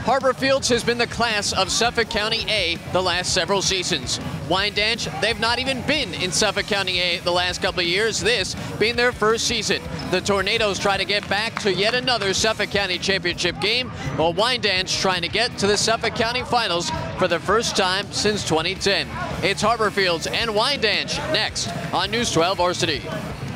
Harborfields has been the class of Suffolk County A the last several seasons. Wyandanch, they've not even been in Suffolk County A the last couple of years, this being their first season. The Tornadoes try to get back to yet another Suffolk County championship game, while Wyandanch trying to get to the Suffolk County finals for the first time since 2010. It's Harborfields and Wyandanch next on News 12 Varsity.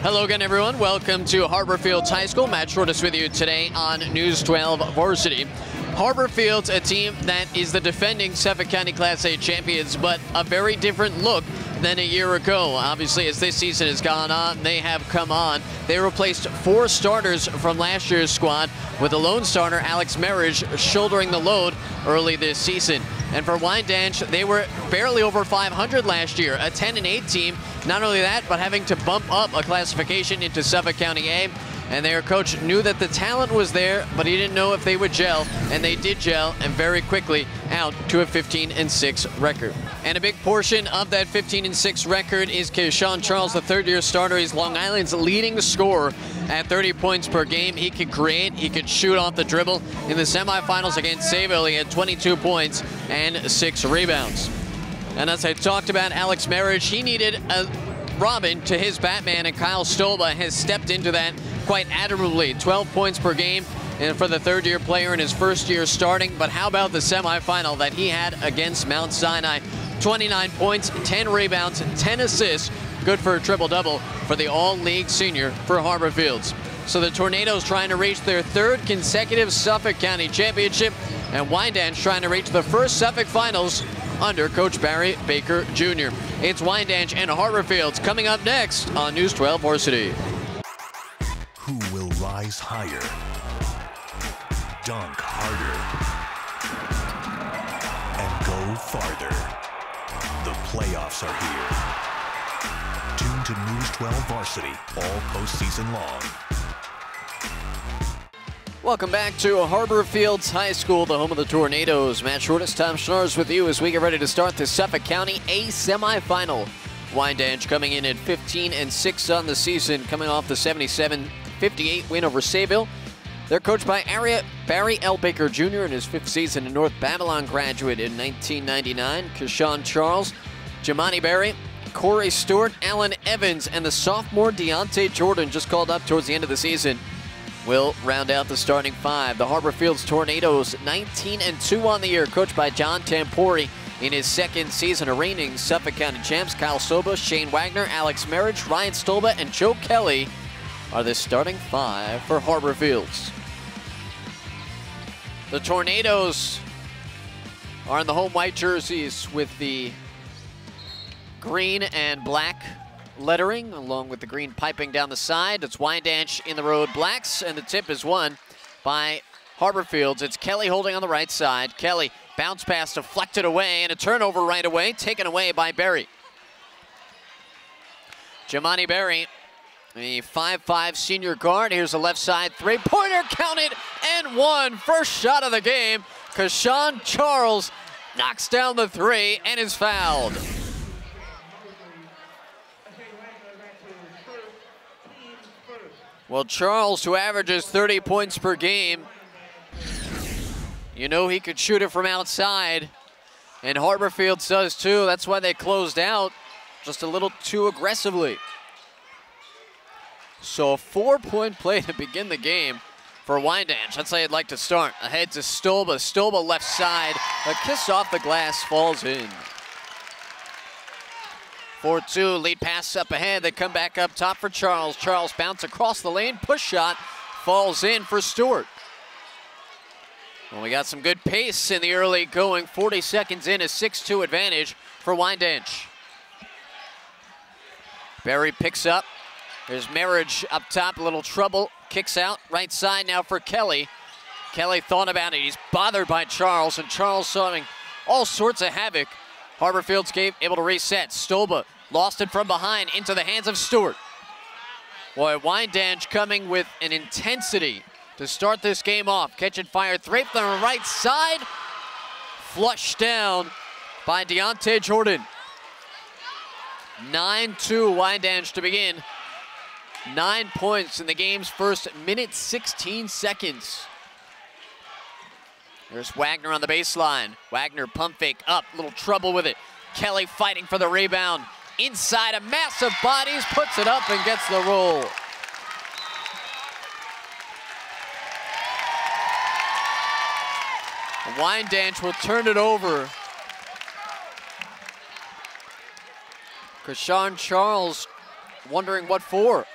Hello again, everyone. Welcome to Harborfields High School. Matt Shortis with you today on News 12 Varsity. Harborfields, a team that is the defending Suffolk County Class A champions, but a very different look than a year ago. Obviously, as this season has gone on, they have come on. They replaced 4 starters from last year's squad, with the lone starter, Alex Marriage, shouldering the load early this season. And for Wyandanch, they were barely over 500 last year, a 10-8 team. Not only that, but having to bump up a classification into Suffolk County A. And their coach knew that the talent was there, but he didn't know if they would gel, and they did gel, and very quickly out to a 15-6 record. And a big portion of that 15-6 record is Keshawn Charles, the third-year starter. He's Long Island's leading scorer at 30 points per game. He could create, he could shoot off the dribble. In the semifinals against Sayville, he had 22 points and 6 rebounds. And as I talked about Alex Marriage, he needed a Robin to his Batman, and Kyle Stolba has stepped into that quite admirably. 12 points per game and for the third-year player in his first year starting. But how about the semifinal that he had against Mount Sinai? 29 points, 10 rebounds, 10 assists. Good for a triple-double for the all-league senior for Harborfields. So the Tornadoes trying to reach their third consecutive Suffolk County championship, and Wyandanch trying to reach the first Suffolk finals under Coach Barry Baker Jr. It's Wyandanch and Harborfields coming up next on News 12 Varsity. Who will rise higher, dunk harder, and go farther? The playoffs are here. Tune to News 12 Varsity all postseason long. Welcome back to Harborfields High School, the home of the Tornadoes. Matt Shortis, Tom Schnars with you as we get ready to start the Suffolk County A semifinal. Wyandanch coming in at 15-6 on the season, coming off the 77-58 win over Sayville. They're coached by Barry L. Baker Jr. in his 5th season, a North Babylon graduate in 1999. Keshawn Charles, Jamani Berry, Corey Stewart, Alan Evans, and the sophomore Deontay Jordan, just called up towards the end of the season, will round out the starting 5. The Harborfields Tornadoes 19-2 on the year, coached by John Tampori in his 2nd season, a reigning Suffolk County champs. Kyle Soba, Shane Wagner, Alex Marriage, Ryan Stolba, and Joe Kelly are the starting 5 for Harborfields. The Tornadoes are in the home white jerseys with the green and black lettering, along with the green piping down the side. It's Wyandanch in the road blacks, and the tip is won by Harborfields. It's Kelly holding on the right side. Kelly, bounce pass deflected away, and a turnover right away, taken away by Berry. Jamani Berry, the 5'5" senior guard. Here's the left side three-pointer, counted and one. First shot of the game. Keshawn Charles knocks down the 3 and is fouled. Well, Charles, who averages 30 points per game, you know he could shoot it from outside, and Harborfields does too. That's why they closed out just a little too aggressively. So a 4-point play to begin the game for Wyandanch. That's how you'd like to start. Ahead to Stolba. Stolba left side. A kiss off the glass, falls in. 4-2, lead pass up ahead. They come back up top for Charles. Charles bounce across the lane, push shot, falls in for Stewart. Well, we got some good pace in the early going. 40 seconds in, a 6-2 advantage for Wyandanch. Berry picks up. There's Marriage up top, a little trouble. Kicks out, right side now for Kelly. Kelly thought about it. He's bothered by Charles, and Charles sawing all sorts of havoc. Harborfields able to reset. Stolba lost it from behind into the hands of Stewart. Boy, Wyandanch coming with an intensity to start this game off. Catch and fire, 3 from the right side. Flushed down by Deontay Jordan. 9-2 Wyandanch to begin. 9 points in the game's first minute, 16 seconds. There's Wagner on the baseline. Wagner pump fake up, little trouble with it. Kelly fighting for the rebound. Inside, a massive bodies, puts it up and gets the roll. Wyandanch will turn it over. Krishan Charles wondering what for.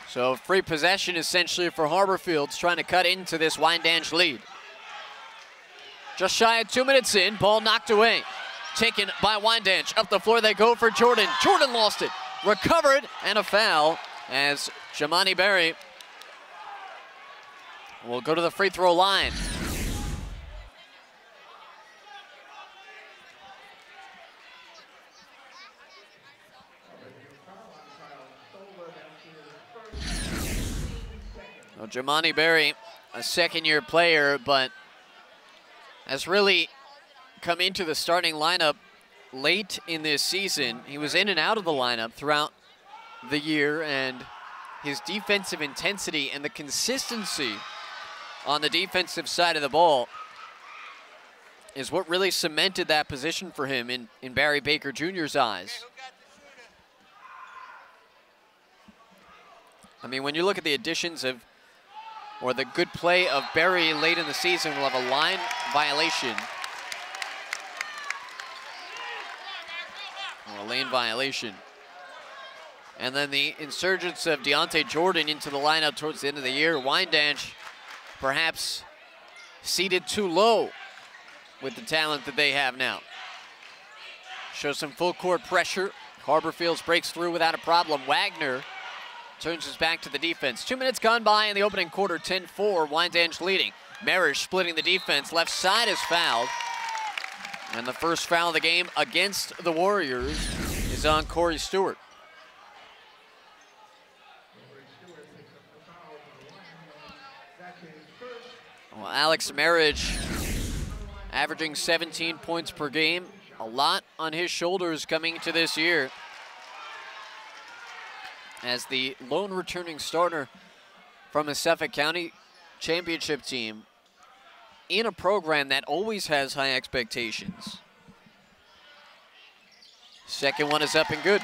So free possession essentially for Harborfields, trying to cut into this Wyandanch lead. Just shy of 2 minutes in, ball knocked away. Taken by Wyandanch. Up the floor they go for Jordan. Jordan lost it. Recovered, and a foul as Jamani Berry will go to the free throw line. Well, Jamani Berry, a second-year player, but has really come into the starting lineup late in this season. He was in and out of the lineup throughout the year, and his defensive intensity and the consistency on the defensive side of the ball is what really cemented that position for him in Barry Baker Jr.'s eyes. I mean, when you look at the additions of, or the good play of Berry late in the season, we'll have a line violation. Or a lane violation. And then the insurgence of Deontay Jordan into the lineup towards the end of the year. Wyandanch perhaps seated too low with the talent that they have now. Shows some full court pressure. Harborfields breaks through without a problem. Wagner turns his back to the defense. 2 minutes gone by in the opening quarter, 10-4, Wyandanch leading. Marish splitting the defense, left side is fouled. And the first foul of the game against the Warriors is on Corey Stewart. Well, Alex Marish averaging 17 points per game. A lot on his shoulders coming into this year as the lone returning starter from the Suffolk County championship team in a program that always has high expectations. Second one is up and good.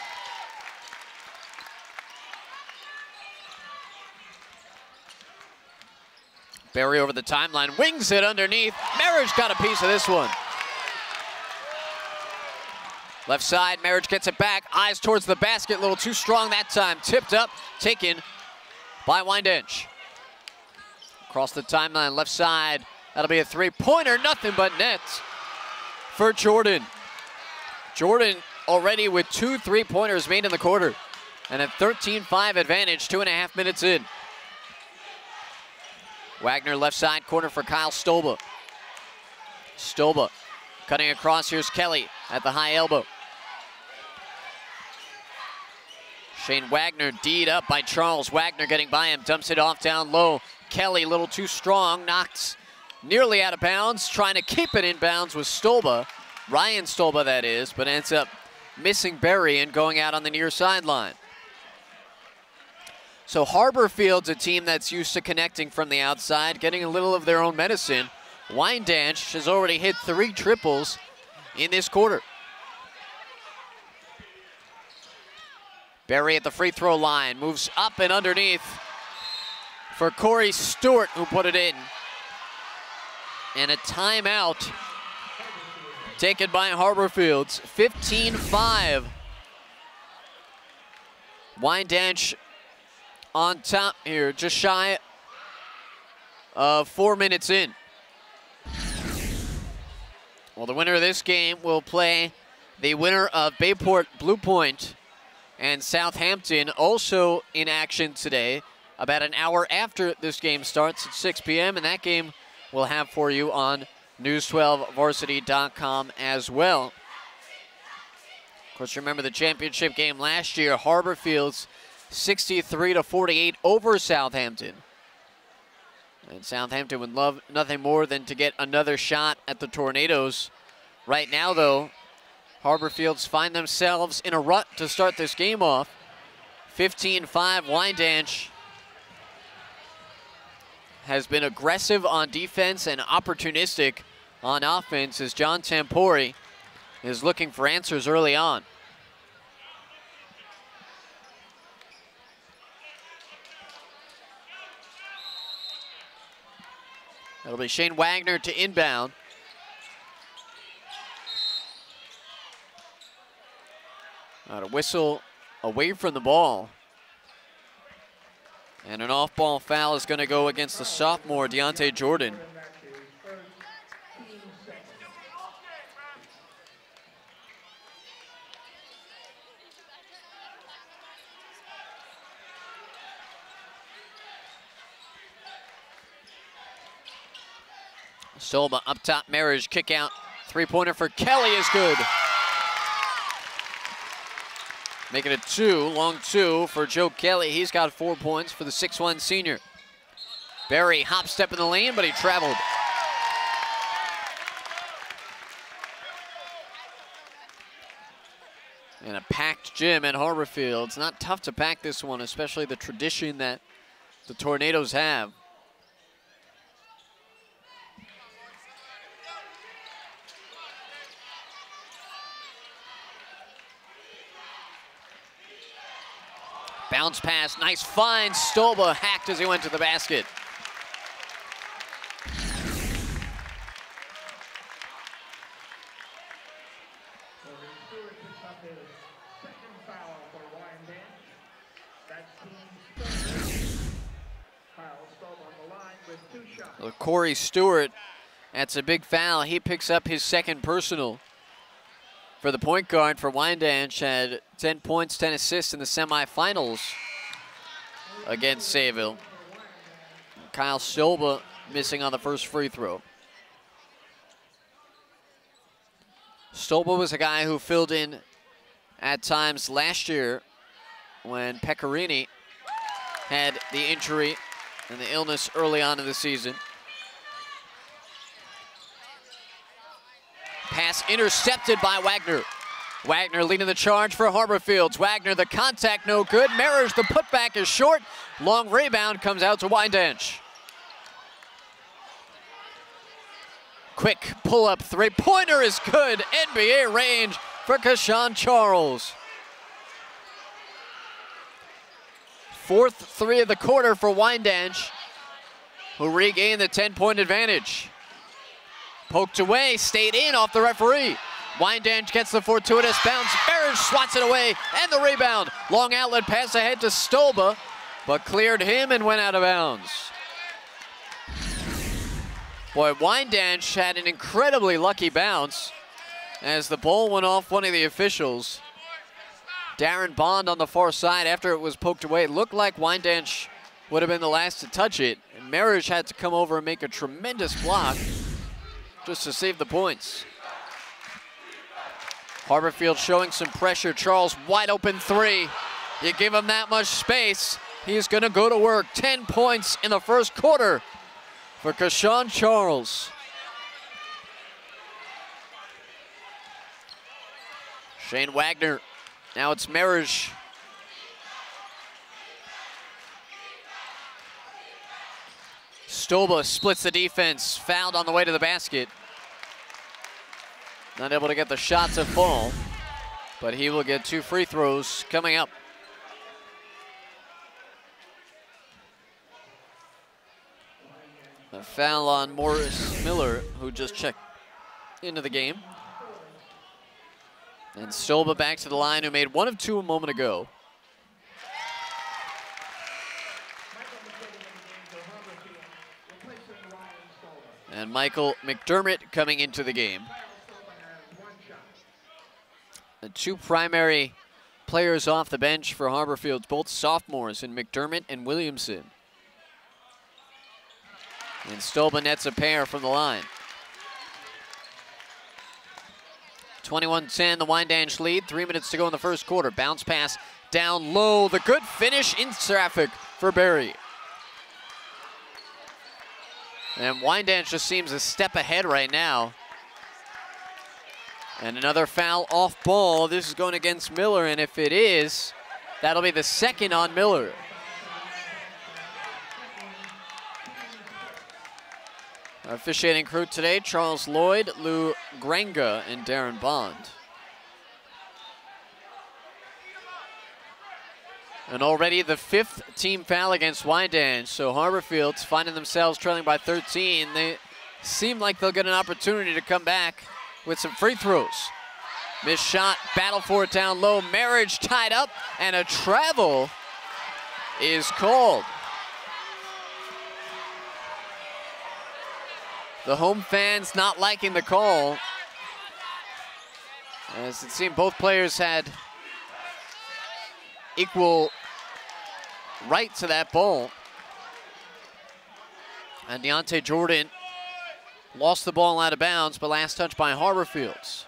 Berry over the timeline, wings it underneath. Marriage got a piece of this one. Left side, Marriage gets it back. Eyes towards the basket, a little too strong that time. Tipped up, taken by Wyandanch. Across the timeline, left side. That'll be a three-pointer, nothing but nets for Jordan. Jordan already with 2 3-pointers made in the quarter. And a 13-5 advantage, 2.5 minutes in. Wagner left side corner for Kyle Stolba. Stolba cutting across, here's Kelly at the high elbow. Shane Wagner D'd up by Charles. Wagner getting by him, dumps it off down low. Kelly a little too strong, knocks nearly out of bounds, trying to keep it in bounds with Stolba. Ryan Stolba, that is, but ends up missing Berry and going out on the near sideline. So Harborfields, a team that's used to connecting from the outside, getting a little of their own medicine. Wyandanch has already hit 3 triples in this quarter. Berry at the free throw line, moves up and underneath for Corey Stewart, who put it in. And a timeout taken by Harborfields, 15-5. Wyandanch on top here, just shy of 4 minutes in. Well, the winner of this game will play the winner of Bayport Blue Point and Southampton, also in action today, about an hour after this game starts at 6 p.m. And that game we'll have for you on News12Varsity.com as well. Of course, remember the championship game last year, Harborfields 63-48 over Southampton. And Southampton would love nothing more than to get another shot at the Tornadoes. Right now, though, Harborfields find themselves in a rut to start this game off. 15-5, Wyandanch has been aggressive on defense and opportunistic on offense as John Tampori is looking for answers early on. That'll be Shane Wagner to inbound. Not a whistle away from the ball. And an off-ball foul is going to go against the sophomore, Deontay Jordan. Stolba up top, Marriage kick out. Three-pointer for Kelly is good. Making it long two for Joe Kelly. He's got 4 points for the 6'1" senior. Barry hop step in the lane, but he traveled. And a packed gym at Harborfields. It's not tough to pack this one, especially the tradition that the Tornadoes have. Bounce pass, nice find. Stolba hacked as he went to the basket. Well, Corey Stewart, that's a big foul. He picks up his second personal. For the point guard for Wyandanch, had 10 points, 10 assists in the semifinals against Sayville. Kyle Stolba missing on the first free throw. Stolba was a guy who filled in at times last year when Pecorini had the injury and the illness early on in the season. Pass intercepted by Wagner. Wagner leading the charge for Harborfields. Wagner, the contact no good. Marriage, the putback is short. Long rebound comes out to Wyandanch. Quick pull-up three-pointer is good. NBA range for Kashawn Charles. Fourth three of the quarter for Wyandanch, who regained the 10-point advantage. Poked away, stayed in off the referee. Wyandanch gets the fortuitous bounce. Marriage swats it away, and the rebound. Long outlet pass ahead to Stolba, but cleared him and went out of bounds. Boy, Wyandanch had an incredibly lucky bounce as the ball went off one of the officials. Darren Bond on the far side after it was poked away. It looked like Wyandanch would have been the last to touch it. And Marriage had to come over and make a tremendous block just to save the points. Harborfield showing some pressure. Charles, wide open three. You give him that much space, he's gonna go to work. 10 points in the first quarter for Kashawn Charles. Shane Wagner, now it's Marriage. Stolba splits the defense, fouled on the way to the basket. Not able to get the shot to fall, but he will get 2 free throws coming up. A foul on Morris Miller, who just checked into the game. And Stolba back to the line, who made 1 of 2 a moment ago. And Michael McDermott coming into the game. The 2 primary players off the bench for Harborfields, both sophomores in McDermott and Williamson. And Stolba nets a pair from the line. 21-10, the Wyandanch lead. 3 minutes to go in the first quarter. Bounce pass down low. The good finish in traffic for Barry. And Wyandanch just seems a step ahead right now. And another foul off ball. This is going against Miller, and if it is, that'll be the second on Miller. Our officiating crew today, Charles Lloyd, Lou Grenga, and Darren Bond. And already the 5th team foul against Wyandanch, so Harborfields finding themselves trailing by 13. They seem like they'll get an opportunity to come back with some free throws. Missed shot, battle for it down low, Marriage tied up, and a travel is called. The home fans not liking the call, as it seemed both players had equal right to that ball. And Deontay Jordan lost the ball out of bounds, but last touch by Harborfields.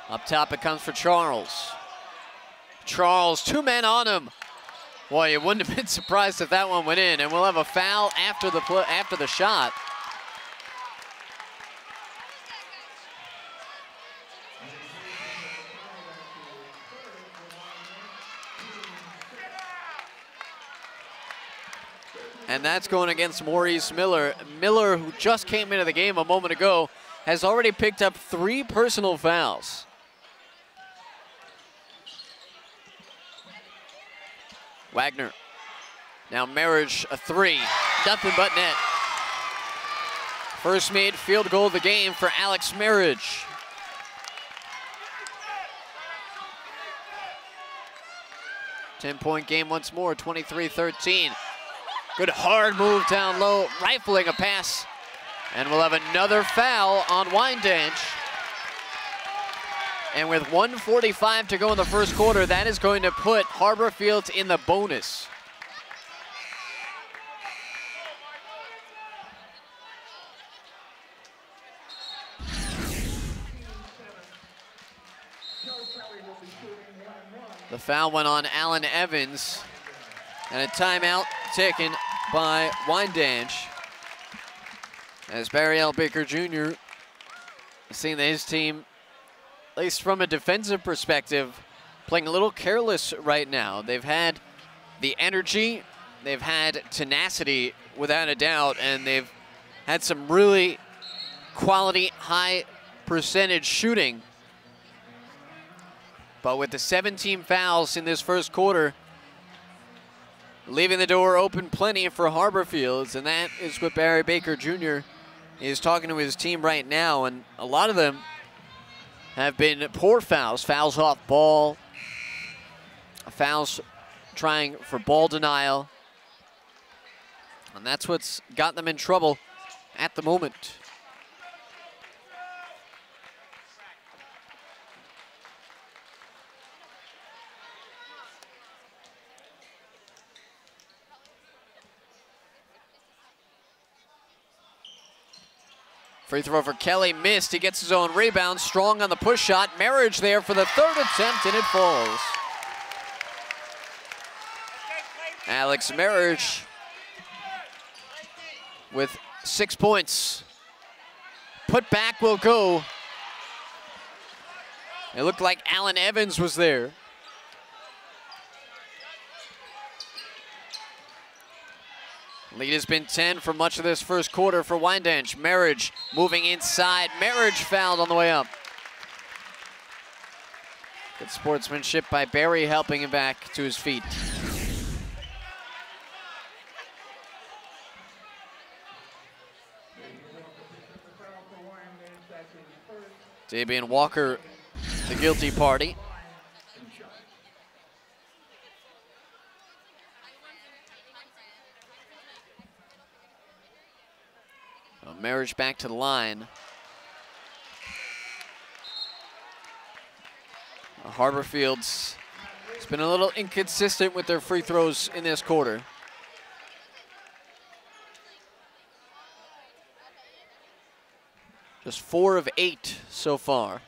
Up top it comes for Charles. Charles, 2 men on him. Boy, you wouldn't have been surprised if that one went in, and we'll have a foul after the shot. And that's going against Maurice Miller. Miller, who just came into the game a moment ago, has already picked up 3 personal fouls. Wagner. Now Marriage, a 3. Nothing but net. First made field goal of the game for Alex Marriage. Ten-point game once more, 23-13. Good hard move down low, rifling a pass. And we'll have another foul on Wyandanch. And with 1:45 to go in the first quarter, that is going to put Harborfields in the bonus. The foul went on Allen Evans, and a timeout taken by Wyandanch, as Barry L. Baker Jr. seeing that his team, at least from a defensive perspective, playing a little careless right now. They've had the energy, they've had tenacity without a doubt, and they've had some really quality, high percentage shooting. But with the 17 fouls in this first quarter, leaving the door open plenty for Harborfields, and that is what Barry Baker Jr. is talking to his team right now, and a lot of them have been poor fouls, fouls off ball, fouls trying for ball denial, and that's what's got them in trouble at the moment. Free throw for Kelly, missed. He gets his own rebound, strong on the push shot. Marriage there for the 3rd attempt, and it falls. Alex Marriage with 6 points. Put back will go. It looked like Allen Evans was there. Lead has been 10 for much of this first quarter for Wyandanch. Marriage moving inside. Marriage fouled on the way up. Good sportsmanship by Barry, helping him back to his feet. Dabian Walker, the guilty party. Marriage back to the line. Harborfields has been a little inconsistent with their free throws in this quarter. Just 4 of 8 so far.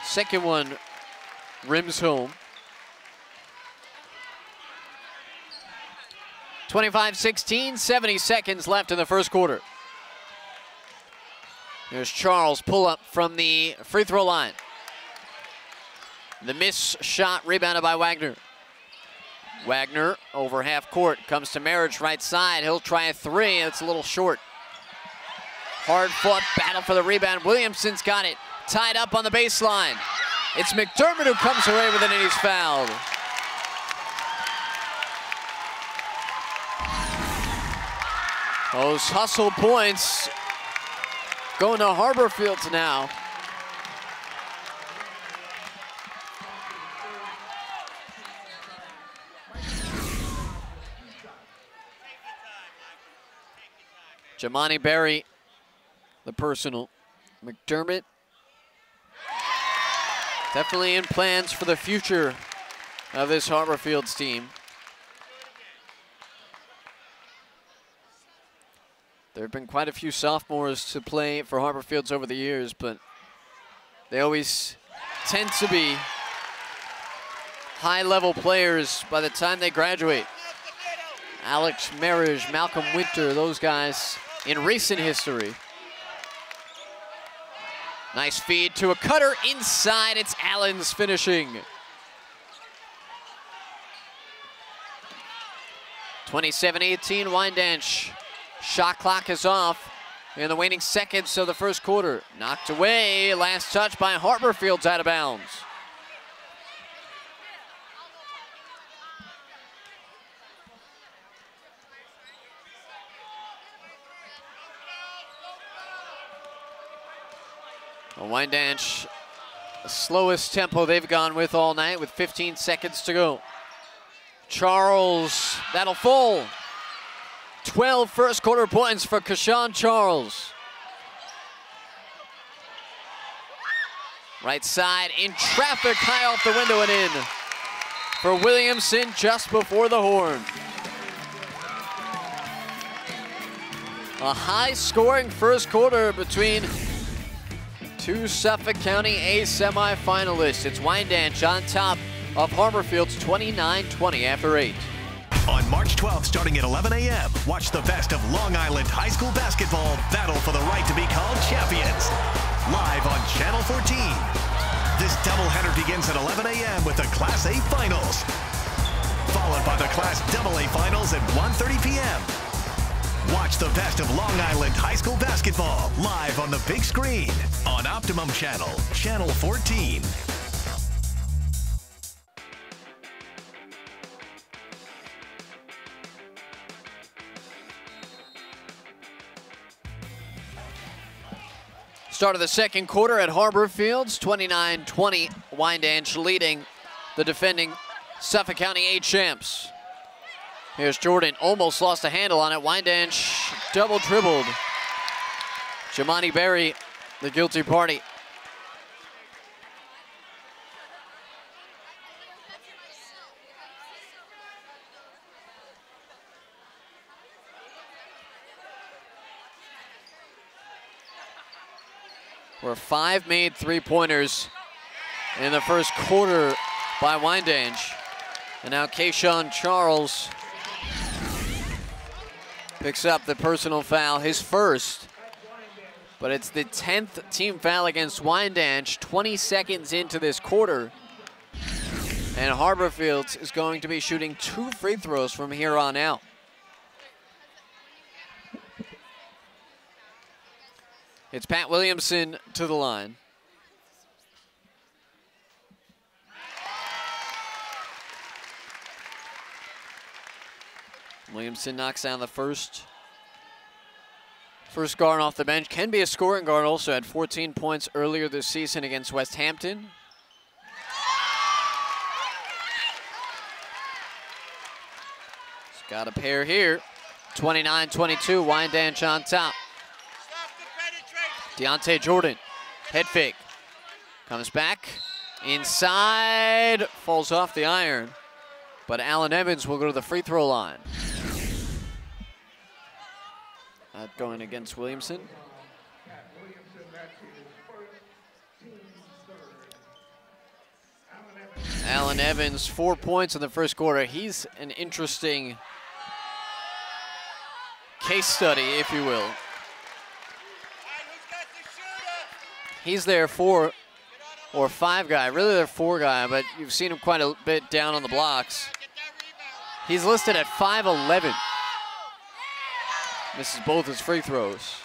Second one rims home. 25-16, 70 seconds left in the first quarter. Here's Charles, pull up from the free throw line. The miss shot rebounded by Wagner. Wagner over half court, comes to Marriage right side. He'll try a three, it's a little short. Hard fought battle for the rebound. Williamson's got it, tied up on the baseline. It's McDermott who comes away with it and he's fouled. Those hustle points going to Harborfields now. Jamani Berry, the personal. McDermott definitely in plans for the future of this Harborfields team. There have been quite a few sophomores to play for Harborfields over the years, but they always tend to be high-level players by the time they graduate. Alex Marriage, Malcolm Winter, those guys in recent history. Nice feed to a cutter inside. It's Allen's finishing. 27-18 Wyandanch. Shot clock is off in the waning seconds of the first quarter. Knocked away, last touch by Harborfields out of bounds. Wyandanch, the slowest tempo they've gone with all night with 15 seconds to go. Charles, that'll fall. 12 first quarter points for Kashawn Charles. Right side in traffic, high off the window and in for Williamson just before the horn. A high scoring first quarter between two Suffolk County A semifinalists. It's Wyandanch on top of Harborfields 29-20 after 8. On March 12th, starting at 11 a.m., watch the best of Long Island high school basketball battle for the right to be called champions. Live on Channel 14. This doubleheader begins at 11 a.m. with the Class A Finals, followed by the Class AA Finals at 1:30 p.m. Watch the best of Long Island high school basketball live on the big screen on Optimum Channel, Channel 14. Start of the second quarter at Harborfields, 29-20, Wyandanch leading the defending Suffolk County A champs. Here's Jordan, almost lost a handle on it. Wyandanch double dribbled. Jamani Berry, the guilty party. Where 5 made three-pointers in the first quarter by Wyandanch. And now Kashawn Charles picks up the personal foul, his first. But it's the 10th team foul against Wyandanch, 20 seconds into this quarter. And Harborfields is going to be shooting 2 free throws from here on out. It's Pat Williamson to the line. Williamson knocks down the first guard off the bench. Can be a scoring guard, also had 14 points earlier this season against West Hampton. He's got a pair here. 29-22, Wyandanch on top. Deontay Jordan, head fake. Comes back, inside, falls off the iron. But Allen Evans will go to the free throw line. That going against Williamson. Allen Evans, 4 points in the first quarter. He's an interesting case study, if you will. He's their 4 or 5 guy, really their 4 guy, but you've seen him quite a bit down on the blocks. He's listed at 5'11". Misses both his free throws.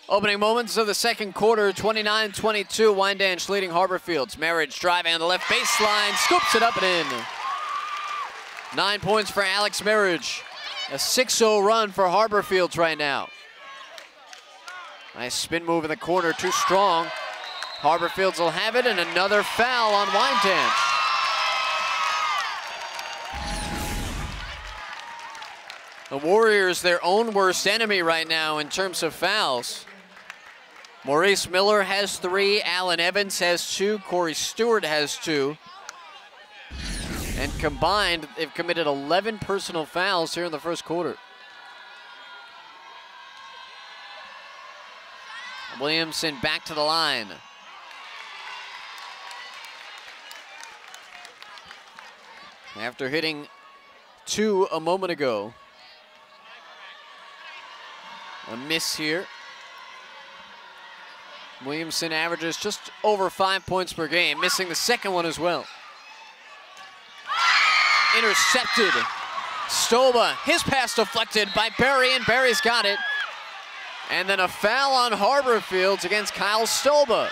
Opening moments of the second quarter, 29-22, Wyandanch leading Harborfields. Marriage driving on the left baseline, scoops it up and in. 9 points for Alex Marriage. A 6-0 run for Harborfields right now. Nice spin move in the corner, too strong. Harborfields will have it, and another foul on Wyandanch. The Warriors, their own worst enemy right now in terms of fouls. Maurice Miller has 3, Allen Evans has 2, Corey Stewart has 2. And combined, they've committed 11 personal fouls here in the first quarter. Williamson back to the line. After hitting 2 a moment ago. A miss here. Williamson averages just over 5 points per game, missing the second one as well. Intercepted. Stoba, his pass deflected by Barry, and Barry's got it. And then a foul on Harborfields against Kyle Stoba.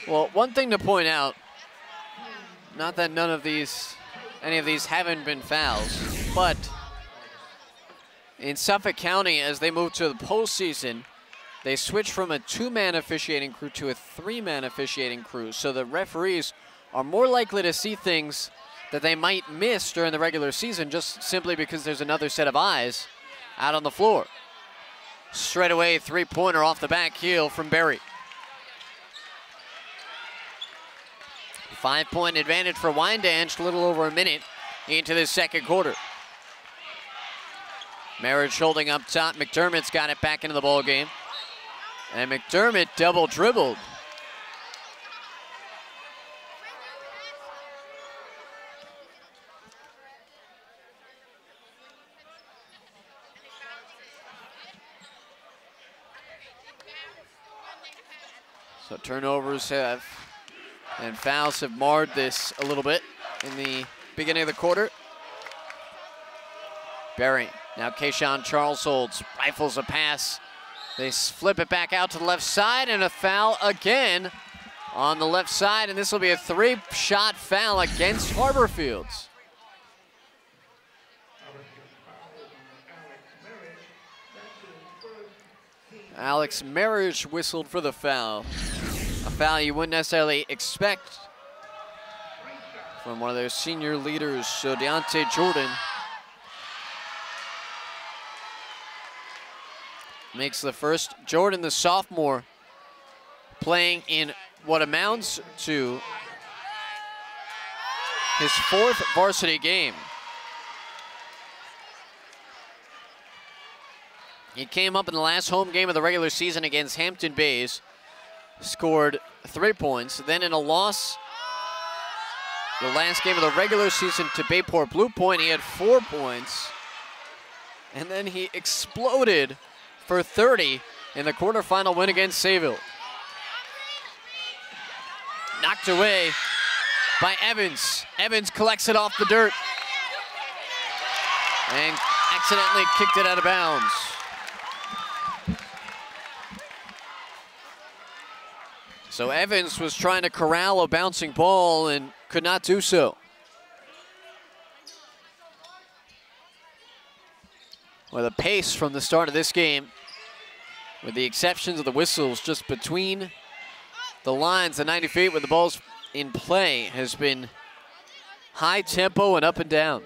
Well, one thing to point out, not that any of these haven't been fouls, but in Suffolk County, as they move to the postseason, they switch from a 2-man officiating crew to a 3-man officiating crew. So the referees are more likely to see things that they might miss during the regular season just simply because there's another set of eyes out on the floor. Straight away, 3-pointer off the back heel from Barry. 5-point advantage for Wyandanch, a little over a minute into the second quarter. Marriage holding up top. McDermott's got it back into the ball game. And McDermott double dribbled. So turnovers have and fouls have marred this a little bit in the beginning of the quarter. Barry, now Kayshawn Charles holds, rifles a pass. They flip it back out to the left side, and a foul again on the left side, and this will be a 3-shot foul against Harborfields. Alex Marriage whistled for the foul. A foul you wouldn't necessarily expect from one of their senior leaders, so Deontay Jordan makes the first. Jordan, the sophomore, playing in what amounts to his 4th varsity game. He came up in the last home game of the regular season against Hampton Bays, scored 3 points. Then in a loss, the last game of the regular season to Bayport Blue Point, he had 4 points. And then he exploded for 30 in the quarterfinal win against Sayville. Knocked away by Evans. Evans collects it off the dirt and accidentally kicked it out of bounds. So Evans was trying to corral a bouncing ball and could not do so. Well, the pace from the start of this game, with the exceptions of the whistles just between the lines, the 90 feet with the ball's in play, has been high tempo and up and down.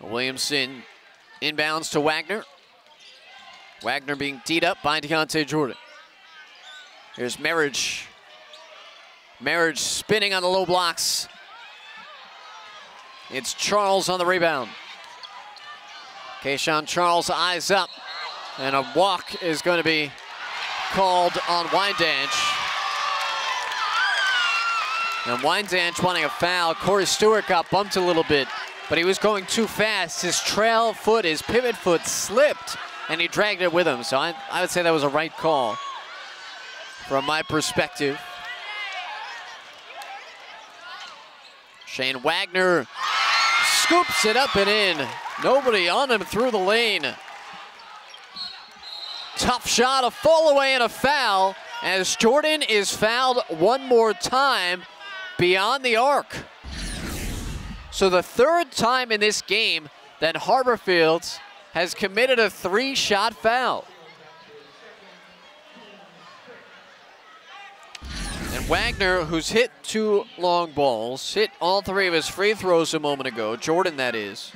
Williamson inbounds to Wagner. Wagner being teed up by Deontay Jordan. Here's Marriage. Marriage spinning on the low blocks. It's Charles on the rebound. Kayshawn Charles eyes up. And a walk is going to be called on Wyandanch. And Wyandanch wanting a foul. Corey Stewart got bumped a little bit, but he was going too fast. His trail foot, his pivot foot slipped, and he dragged it with him. So I would say that was a right call from my perspective. Shane Wagner scoops it up and in. Nobody on him through the lane. Tough shot, a fall away and a foul as Jordan is fouled one more time beyond the arc. So the third time in this game that Harborfields has committed a 3-shot foul. And Wagner, who's hit 2 long balls, hit all 3 of his free throws a moment ago, Jordan that is.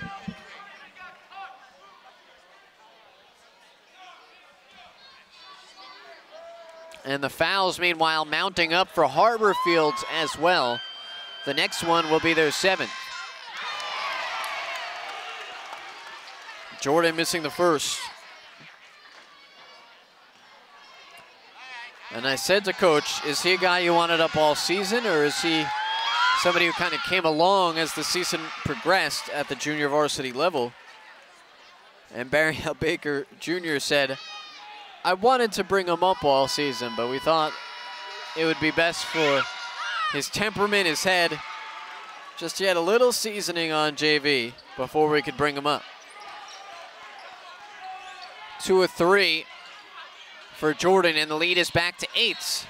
And the fouls, meanwhile, mounting up for Harborfields as well. The next one will be their 7th. Jordan missing the first. And I said to Coach, is he a guy you wanted up all season, or is he somebody who kind of came along as the season progressed at the junior varsity level? And Barry L. Baker Jr. said, I wanted to bring him up all season, but we thought it would be best for his temperament, his head, just yet a little seasoning on JV before we could bring him up. 2 of 3 for Jordan, and the lead is back to 8.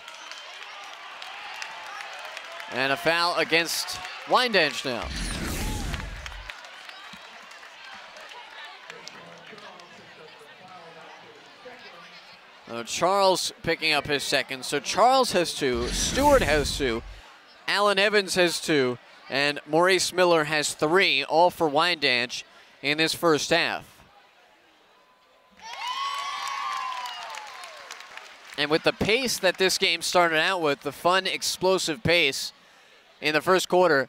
And a foul against Wyandanch now. Charles picking up his 2nd. So Charles has 2, Stewart has 2, Alan Evans has 2, and Maurice Miller has 3, all for Wyandanch in this first half. And with the pace that this game started out with, the fun, explosive pace in the first quarter,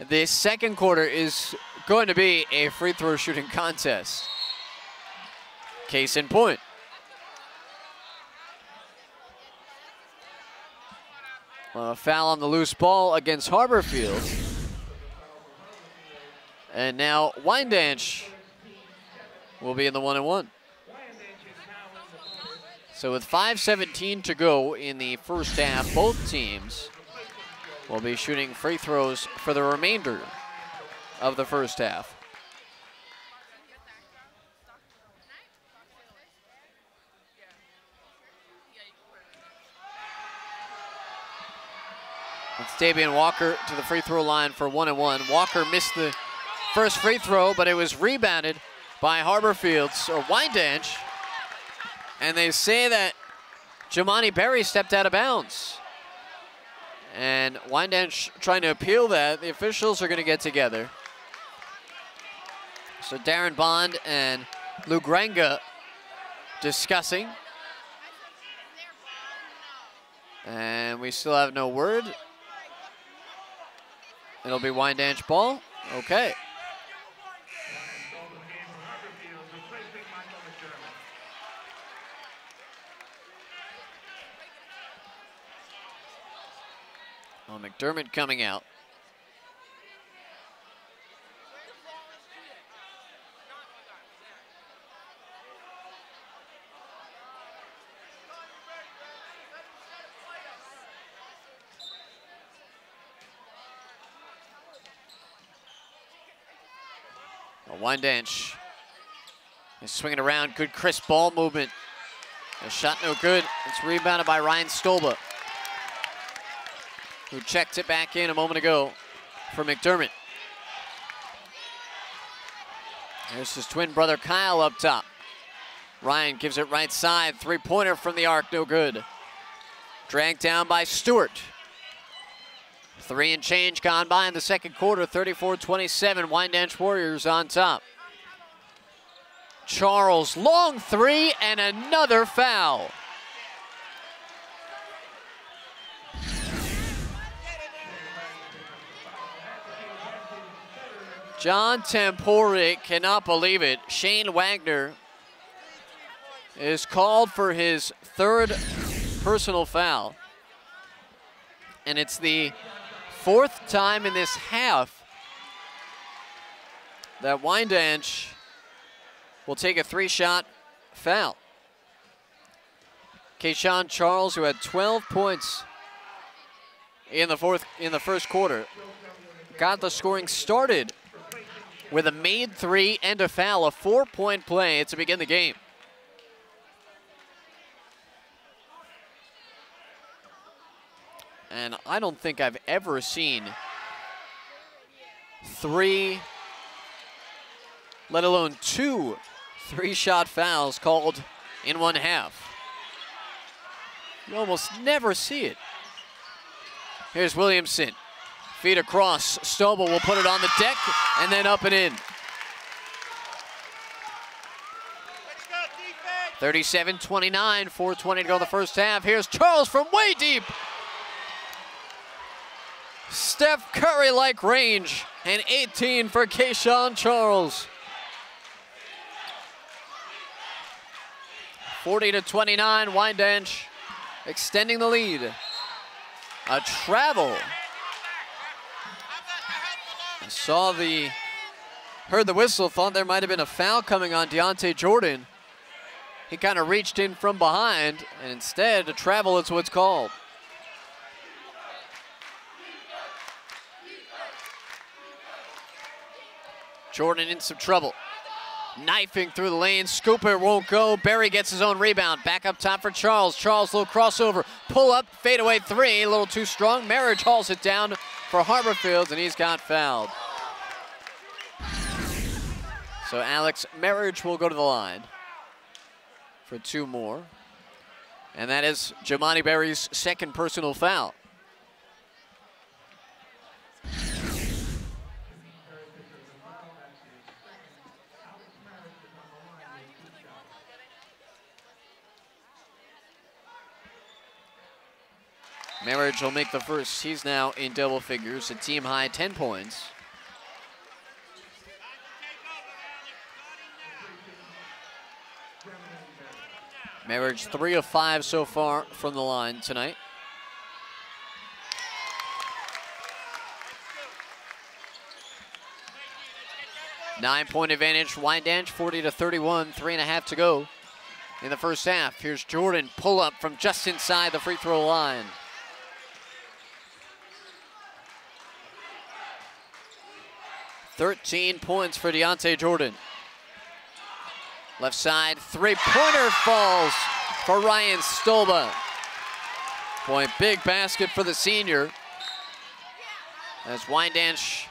this second quarter is going to be a free throw shooting contest. Case in point. Foul on the loose ball against Harborfields. And now Wyandanch will be in the 1-and-1. So with 5:17 to go in the first half, both teams will be shooting free throws for the remainder of the first half. It's Davian Walker to the free throw line for 1-and-1. Walker missed the first free throw, but it was rebounded by Harborfields, or Wyandanch. And they say that Jamani Berry stepped out of bounds. And Wyandanch trying to appeal that. The officials are going to get together. So Darren Bond and Lou Grenga discussing. And we still have no word. It'll be Wyandanch ball. Okay. Well, McDermott coming out. Wyandanch is swinging around. Good crisp ball movement. A shot no good. It's rebounded by Ryan Stolba, who checked it back in a moment ago for McDermott. There's his twin brother Kyle up top. Ryan gives it right side. 3-pointer from the arc, no good. Dragged down by Stewart. 3 and change gone by in the second quarter, 34-27. Wyandanch Warriors on top. Charles, long 3 and another foul. John Tempore cannot believe it. Shane Wagner is called for his third personal foul. And it's the fourth time in this half that Wyandanch will take a 3-shot foul. Kayshawn Charles, who had 12 points in the first quarter, got the scoring started with a made 3 and a foul, a 4-point play to begin the game. And I don't think I've ever seen 3, let alone 2 3-shot fouls called in one half. You almost never see it. Here's Williamson. Feet across. Stobel will put it on the deck and then up and in. 37-29, 4:20 to go in the first half. Here's Charles from way deep. Steph Curry-like range, and 18 for Kayshawn Charles. 40-29, Wyandanch extending the lead. A travel. I heard the whistle, thought there might have been a foul coming on Deontay Jordan. He kind of reached in from behind, and instead a travel is what's called. Jordan in some trouble. Knifing through the lane, Scooper won't go. Berry gets his own rebound. Back up top for Charles. Charles, little crossover. Pull up, fadeaway 3, a little too strong. Marriage hauls it down for Harborfields, and he's got fouled. So Alex Marriage will go to the line for 2 more. And that is Jamani Berry's second personal foul. Marriage will make the first. He's now in double figures, a team high 10 points. Marriage 3 of 5 so far from the line tonight. Nine-point advantage, Wyandanch 40-31, 3.5 to go in the first half. Here's Jordan, pull up from just inside the free throw line. $13 points for Deontay Jordan. Left side, three-pointer falls for Ryan Stolba. Point, big basket for the senior. As Wyandanch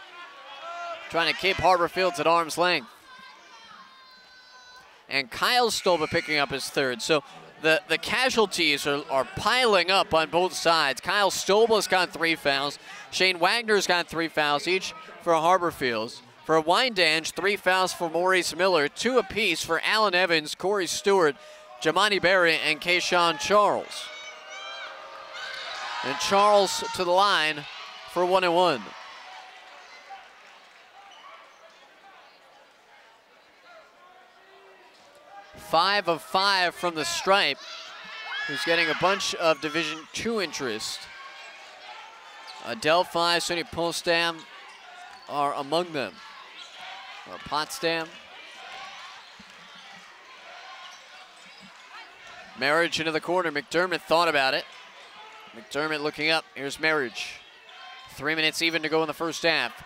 trying to keep Harborfields at arm's length. And Kyle Stolba picking up his third. So the casualties are piling up on both sides. Kyle Stolba's got 3 fouls. Shane Wagner's got 3 fouls each for Harborfields. For Wyandanch, 3 fouls for Maurice Miller, 2 apiece for Allen Evans, Corey Stewart, Jamani Berry, and Kayshawn Charles. And Charles to the line for 1 and 1. Five of 5 from the stripe, who's getting a bunch of Division II interest. Delphi, SUNY Potsdam are among them. Or Potsdam. Marriage into the corner. McDermott thought about it. McDermott looking up. Here's Marriage. 3 minutes even to go in the first half.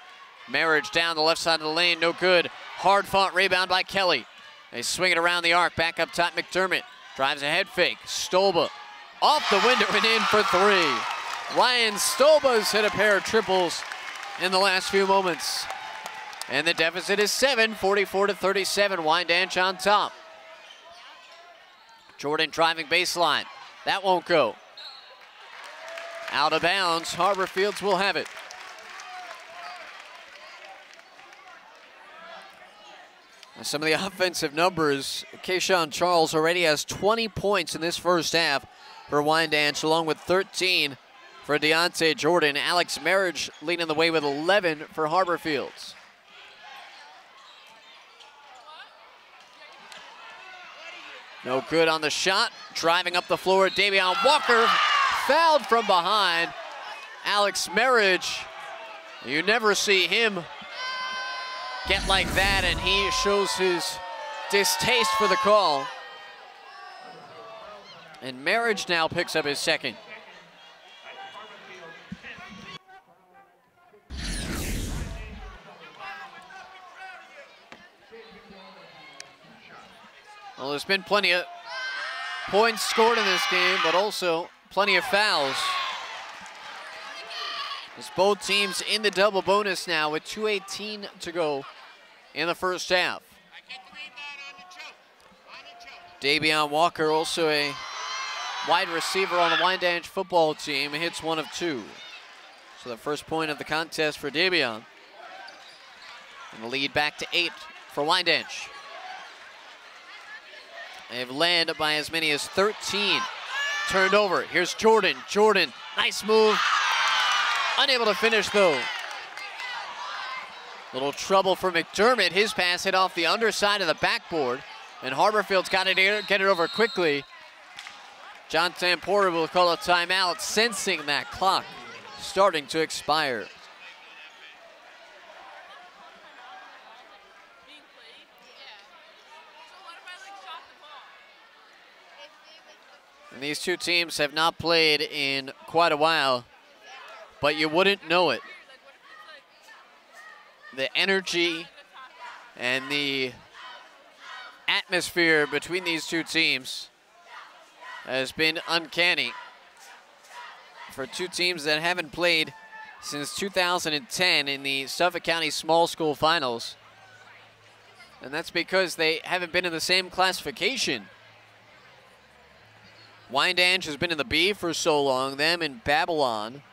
Marriage down the left side of the lane. No good. Hard fought rebound by Kelly. They swing it around the arc. Back up top, McDermott. Drives a head fake. Stolba off the window and in for 3. Ryan Stolba's hit a pair of triples in the last few moments. And the deficit is 7, 44-37. Wyandanch on top. Jordan driving baseline. That won't go. Out of bounds. Harborfields will have it. Some of the offensive numbers, Kayshawn Charles already has 20 points in this first half for Wyandanch, along with 13 for Deontay Jordan. Alex Marriage leading the way with 11 for Harborfields. No good on the shot. Driving up the floor, Davion Walker fouled from behind. Alex Marriage, you never see him get like that, and he shows his distaste for the call. And Marriage now picks up his second. Well, there's been plenty of points scored in this game, but also plenty of fouls. As both teams in the double bonus now with 2:18 to go in the first half. Davion Walker, also a wide receiver on the Wyandanch football team, hits 1 of 2. So the first point of the contest for Davion. And the lead back to 8 for Wyandanch. They've led by as many as 13. Turned over. Here's Jordan. Jordan, nice move. Unable to finish though. Little trouble for McDermott. His pass hit off the underside of the backboard. And Harborfields got it, get it over quickly. John Tampori will call a timeout, sensing that clock starting to expire. And these two teams have not played in quite a while, but you wouldn't know it. The energy and the atmosphere between these two teams has been uncanny for two teams that haven't played since 2010 in the Suffolk County Small School Finals. And that's because they haven't been in the same classification. Wyandanch has been in the B for so long, them in Babylon.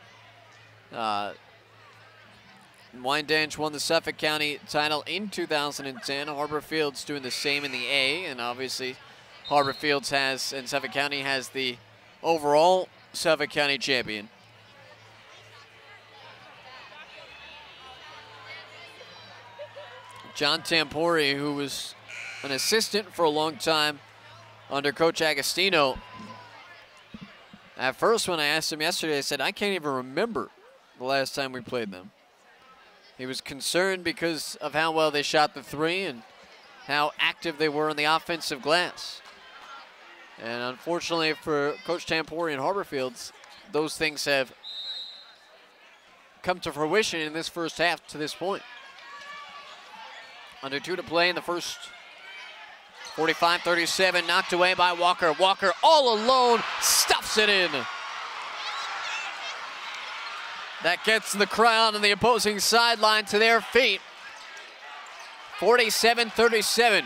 Wyandanch won the Suffolk County title in 2010. Harborfields doing the same in the A, and obviously Harborfields has, and Suffolk County has the overall Suffolk County champion. John Tampori, who was an assistant for a long time under Coach Agostino. At first, when I asked him yesterday, I said, I can't even remember the last time we played them. He was concerned because of how well they shot the three and how active they were on the offensive glass. And unfortunately for Coach Tampori and Harborfields, those things have come to fruition in this first half to this point. Under 2 to play in the first. 45-37, knocked away by Walker. Walker all alone, stuffs it in. That gets the crowd on the opposing sideline to their feet. 47-37.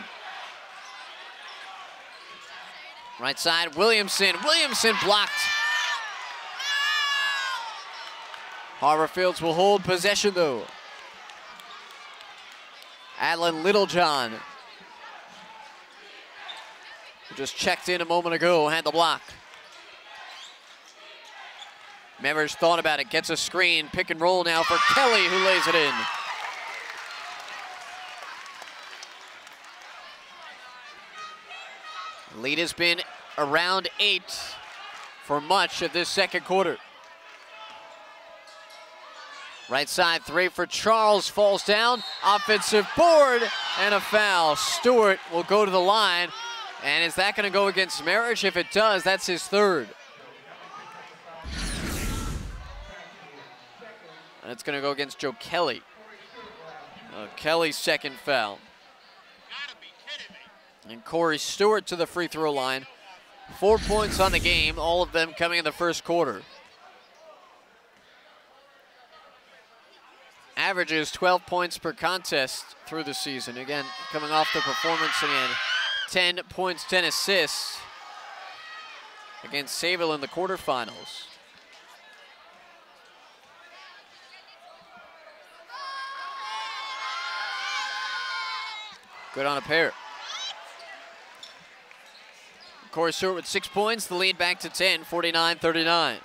Right side, Williamson. Williamson blocked. Harborfields will hold possession though. Adlin Littlejohn, who just checked in a moment ago, had the block. Memers thought about it, gets a screen, pick and roll now for Kelly, who lays it in. Lead has been around 8 for much of this second quarter. Right side 3 for Charles, falls down, offensive board, and a foul. Stewart will go to the line, and is that gonna go against Marriage? If it does, that's his third. And it's gonna go against Joe Kelly. Kelly's second foul. And Corey Stewart to the free throw line. 4 points on the game, all of them coming in the first quarter. Averages 12 points per contest through the season. Again, coming off the performance again. 10 points, 10 assists against Sayville in the quarterfinals. Good on a pair. Corey Stewart with 6 points, the lead back to 10, 49-39.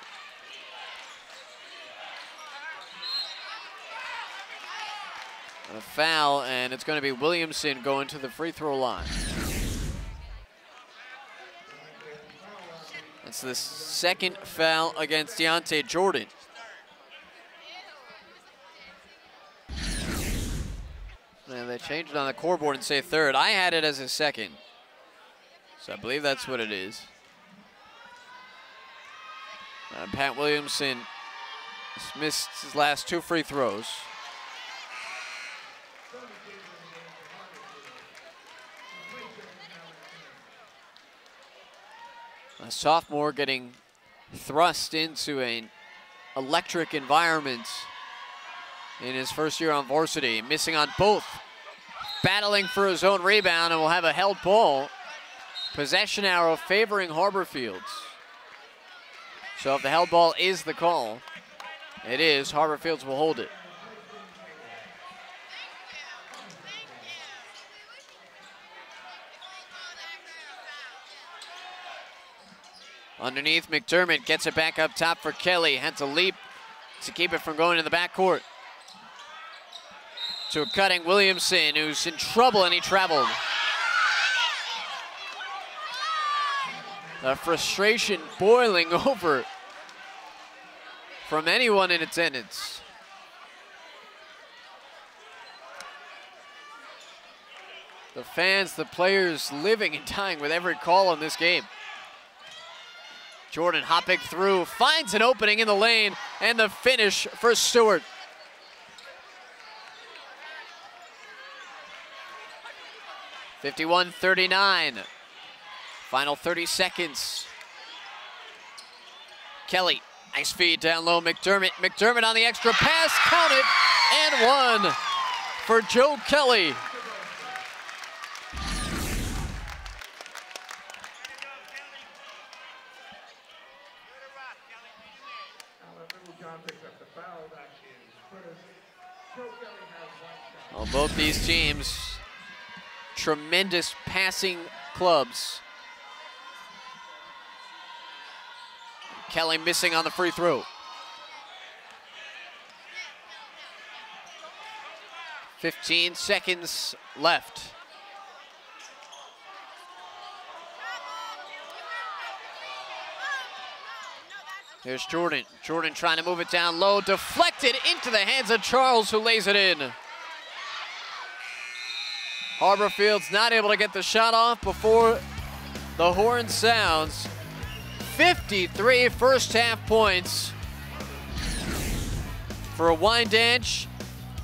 A foul, and it's going to be Williamson going to the free throw line. That's the second foul against Deontay Jordan. And they changed it on the scoreboard and say third. I had it as a second. So I believe that's what it is. Pat Williamson has missed his last 2 free throws. A sophomore getting thrust into an electric environment in his first year on varsity, missing on both, battling for his own rebound, and will have a held ball. Possession arrow favoring Harborfields. So if the held ball is the call, it is, Harborfields will hold it. Underneath, McDermott gets it back up top for Kelly. Had to leap to keep it from going to the backcourt. To a cutting Williamson, who's in trouble, and he traveled. The frustration boiling over from anyone in attendance. The fans, the players living and dying with every call in this game. Jordan hopping through, finds an opening in the lane, and the finish for Stewart. (51-39). Final 30 seconds. Kelly, nice feed down low, McDermott. McDermott on the extra pass, count it, and one for Joe Kelly. Well, both these teams, tremendous passing clubs. Kelly missing on the free throw. 15 seconds left. Here's Jordan. Jordan trying to move it down low, deflected into the hands of Charles, who lays it in. Harborfields not able to get the shot off before the horn sounds. 53 first half points for Wyandanch.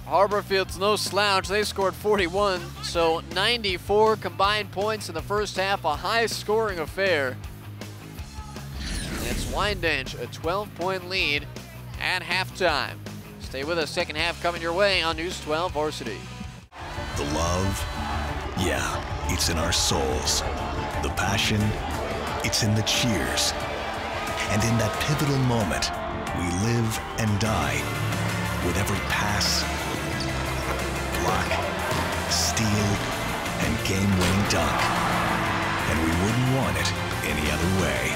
Harborfields no slouch. They scored 41, so 94 combined points in the first half, a high scoring affair. And it's Wyandanch, a 12-point lead at halftime. Stay with us, second half coming your way on News 12 Varsity. The love, yeah, it's in our souls. The passion, it's in the cheers. And in that pivotal moment, we live and die with every pass, block, steal, and game-winning dunk. And we wouldn't want it any other way.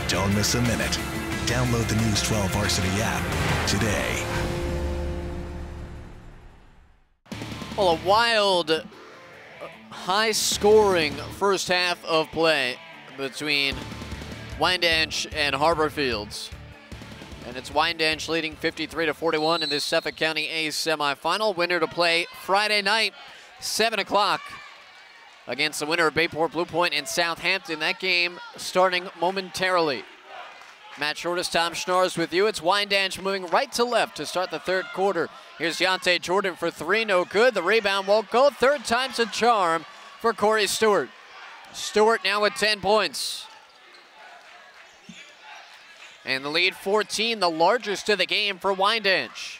Don't miss a minute. Download the News 12 Varsity app today. Well, a wild, high-scoring first half of play between Wyandanch and Harborfields. And it's Wyandanch leading 53-41 in this Suffolk County A semifinal. Winner to play Friday night, 7 o'clock, against the winner of Bayport Blue Point and Southampton. That game starting momentarily. Matt Shortis, Tom Schnars with you. It's Wyandanch moving right to left to start the third quarter. Here's Deontay Jordan for three, no good. The rebound won't go. Third time's a charm for Corey Stewart. Stewart now with 10 points. And the lead 14, the largest of the game for Wyandanch.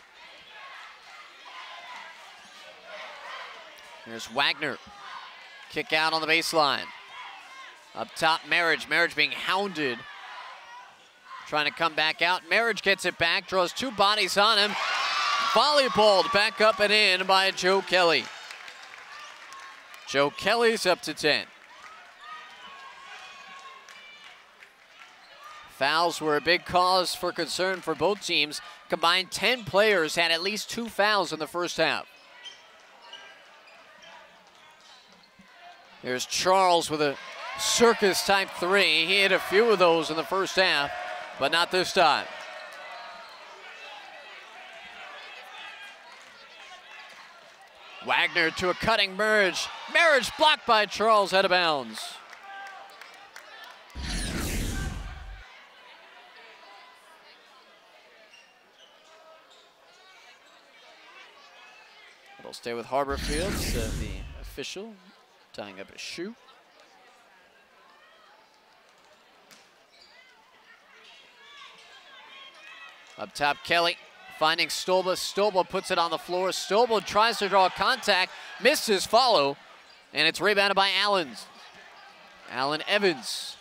Here's Wagner. Kick out on the baseline. Up top, Marriage. Marriage being hounded. Trying to come back out. Marriage gets it back, draws two bodies on him. Volleyballed back up and in by Joe Kelly. Joe Kelly's up to 10. Fouls were a big cause for concern for both teams. Combined 10 players had at least 2 fouls in the first half. Here's Charles with a circus type three. He hit a few of those in the first half, but not this time. Wagner to a cutting Marriage. Marriage blocked by Charles, out of bounds. It'll stay with Harborfields, the official, tying up his shoe. Up top, Kelly finding Stolba. Stolba puts it on the floor. Stolba tries to draw contact, missed his follow, and it's rebounded by Allen Evans.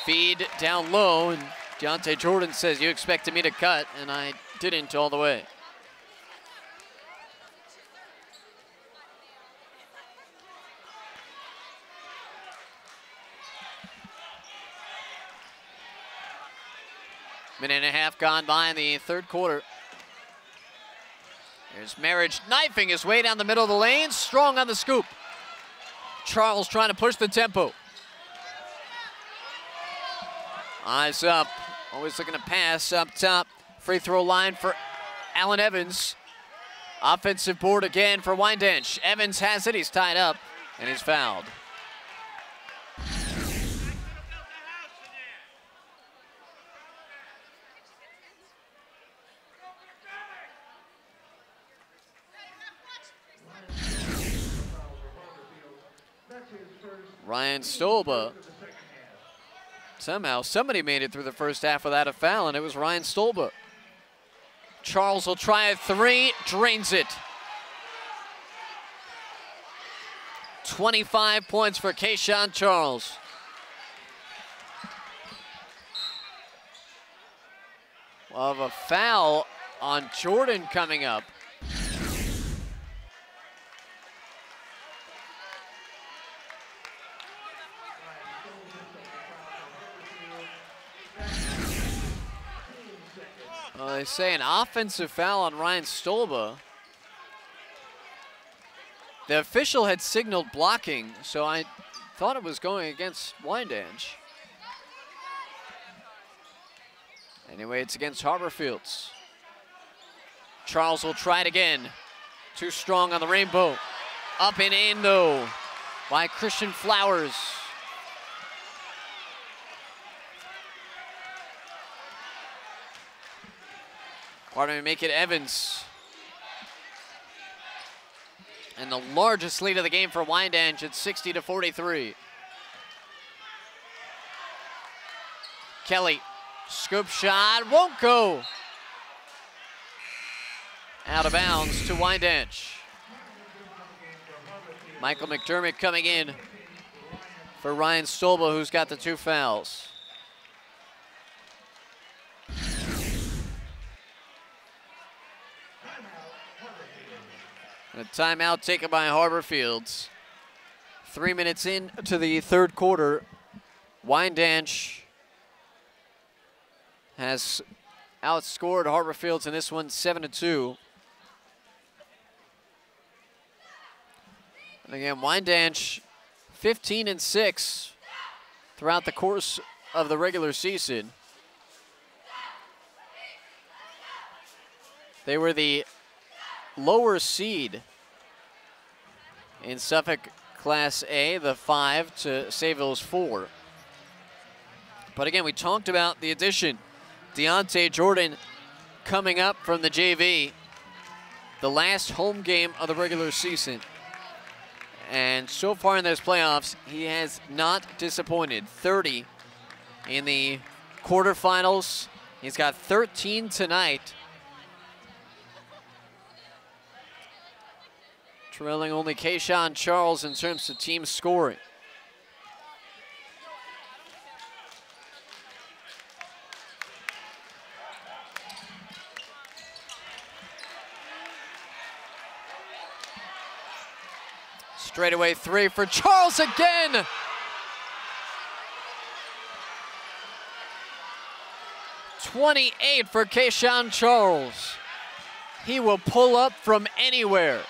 Feed down low, and Deontay Jordan says, "You expected me to cut," and I didn't all the way. Minute and a half gone by in the third quarter. Here's Marriage knifing his way down the middle of the lane, strong on the scoop. Charles trying to push the tempo. Eyes up, always looking to pass up top. Free throw line for Allen Evans. Offensive board again for Wyandanch. Evans has it, he's tied up, and he's fouled. Ryan Stolba. Somehow somebody made it through the first half without a foul, and it was Ryan Stolba. Charles will try a three, drains it. 25 points for Kayshawn Charles. We'll have a foul on Jordan coming up. They say an offensive foul on Ryan Stolba. The official had signaled blocking, so I thought it was going against Wyandanch. Anyway, it's against Harborfields. Charles will try it again. Too strong on the rainbow. Up and in, though, by Christian Flowers. Pardon me, make it Evans. And the largest lead of the game for Wyandanch at 60-43. Kelly, scoop shot, won't go. Out of bounds to Wyandanch. Michael McDermott coming in for Ryan Stolba, who's got the two fouls. A timeout taken by Harborfields. 3 minutes into the third quarter. Wyandanch has outscored Harborfields in this one 7-2. And again, Wyandanch 15-6 throughout the course of the regular season. They were the lower seed in Suffolk Class A, the 5 to Sayville's 4. But again, we talked about the addition. Deontay Jordan coming up from the JV, the last home game of the regular season. And so far in those playoffs, he has not disappointed. 30 in the quarterfinals. He's got 13 tonight. Trailing only Kayshawn Charles in terms of team scoring. Straightaway three for Charles again. .28 for Kayshawn Charles. He will pull up from anywhere.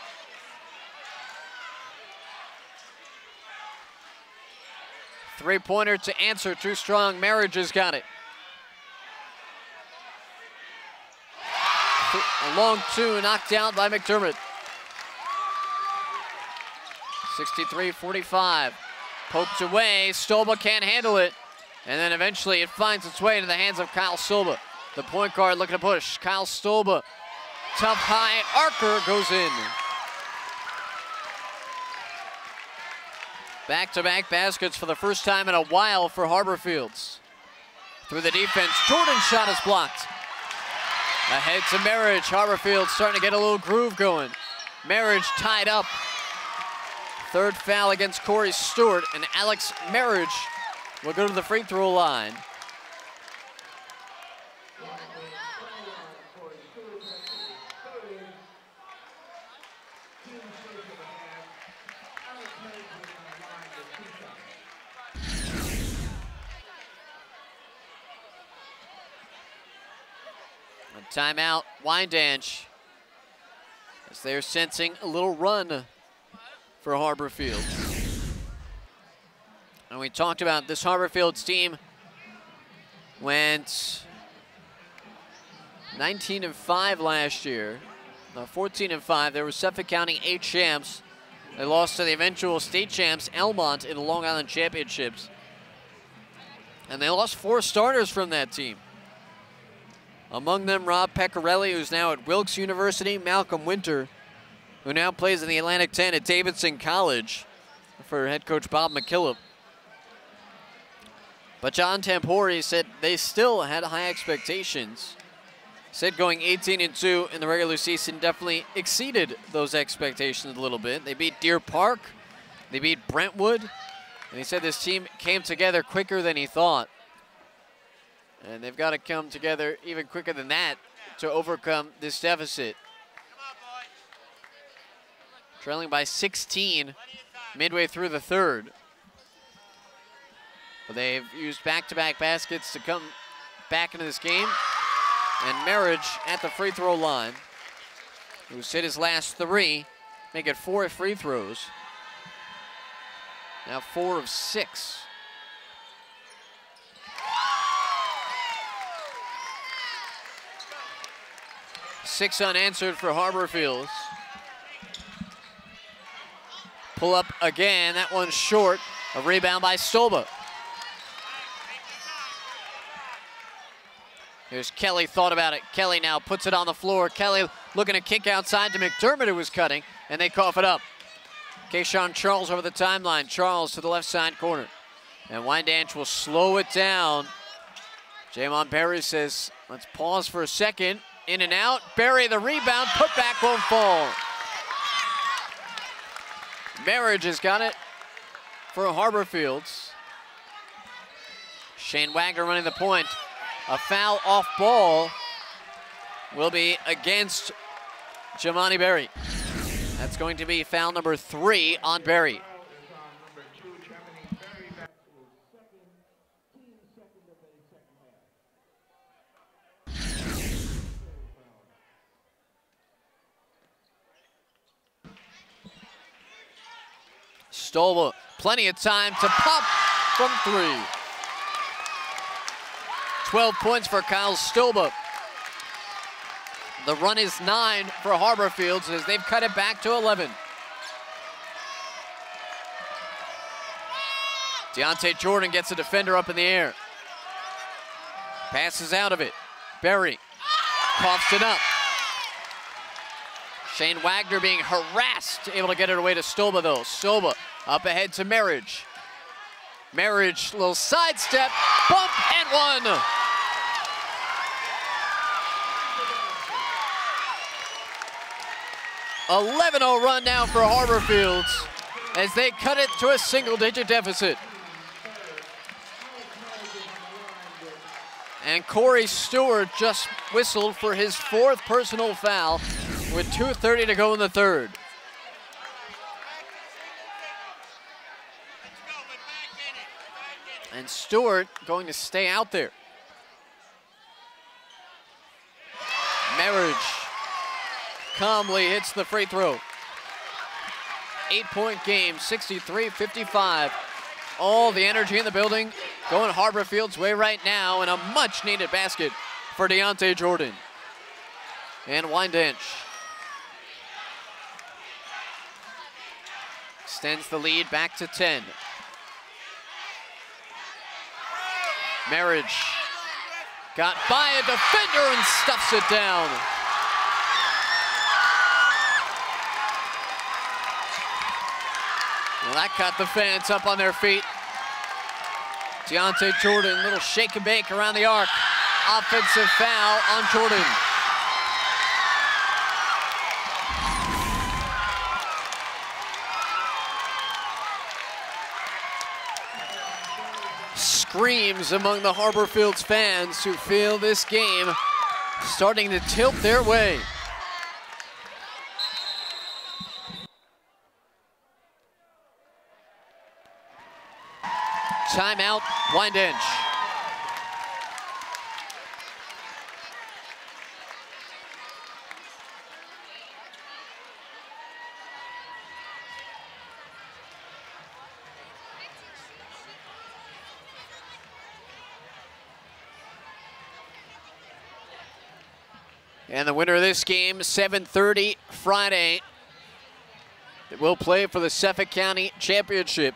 Three-pointer to answer, too strong. Marriage has got it. A long two knocked out by McDermott. 63-45. Poked away. Stolba can't handle it. And then eventually it finds its way to the hands of Kyle Stolba. The point guard looking to push. Kyle Stolba. Tough high arcer goes in. Back-to-back baskets for the first time in a while for Harborfields. Through the defense, Jordan's shot is blocked. Ahead to Marriage. Harborfields starting to get a little groove going. Marriage tied up. Third foul against Corey Stewart, and Alex Marriage will go to the free throw line. A timeout, Wyandanch, as they're sensing a little run for Harborfields. And we talked about this Harborfields team went 19-5 last year. 14-5. They were Suffolk County 8 champs. They lost to the eventual state champs Elmont in the Long Island Championships. And they lost 4 starters from that team. Among them, Rob Pecorelli, who's now at Wilkes University, Malcolm Winter, who now plays in the Atlantic 10 at Davidson College for head coach Bob McKillop. But John Tampori said they still had high expectations. Said going 18-2 in the regular season definitely exceeded those expectations a little bit. They beat Deer Park, they beat Brentwood, and he said this team came together quicker than he thought. And they've got to come together even quicker than that to overcome this deficit. Trailing by 16 midway through the third. But they've used back-to-back baskets to come back into this game. And Marriage at the free throw line, who's hit his last 3, make it 4 free throws. Now 4 of 6. Six unanswered for Harborfields. Pull up again, that one's short. A rebound by Stolba. Here's Kelly, thought about it. Kelly now puts it on the floor. Kelly looking to kick outside to McDermott, who was cutting, and they cough it up. Kayshawn Charles over the timeline. Charles to the left side corner. And Wyandanch will slow it down. Jamon Berry says, let's pause for a second. In and out. Berry the rebound. Put back won't fall. Marriage has got it for Harborfields. Shane Wagner running the point. A foul off ball will be against Jamani Berry. That's going to be foul number 3 on Berry. Stolba, plenty of time to pop from 3. 12 points for Kyle Stolba. The run is 9 for Harborfields as they've cut it back to 11. Deontay Jordan gets a defender up in the air. Passes out of it. Berry coughs it up. Shane Wagner being harassed, able to get it away to Stolba though. Stolba up ahead to Marriage. Marriage, little sidestep, bump and 1. A 11-0 run now for Harborfields as they cut it to a single-digit deficit. And Corey Stewart just whistled for his 4th personal foul with 2:30 to go in the third. And Stewart going to stay out there. Marriage calmly hits the free throw. 8-point game, 63-55. All the energy in the building going Harborfields' way right now, and a much-needed basket for Deontay Jordan. And Wyandanch extends the lead back to 10. Marriage got by a defender and stuffs it down. Well, that caught the fans up on their feet. Deontay Jordan, little shake and bake around the arc. Offensive foul on Jordan. Screams among the Harborfields fans who feel this game starting to tilt their way. Timeout, Wyandanch. And the winner of this game, 7:30 Friday, will play for the Suffolk County Championship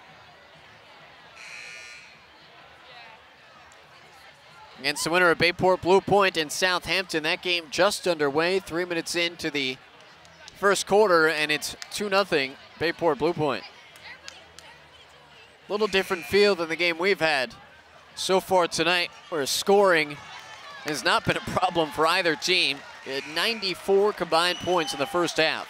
against the winner of Bayport Blue Point and Southampton. That game just underway, 3 minutes into the first quarter, and it's 2-0 Bayport Blue Point. A little different feel than the game we've had so far tonight, where scoring has not been a problem for either team. It had 94 combined points in the first half.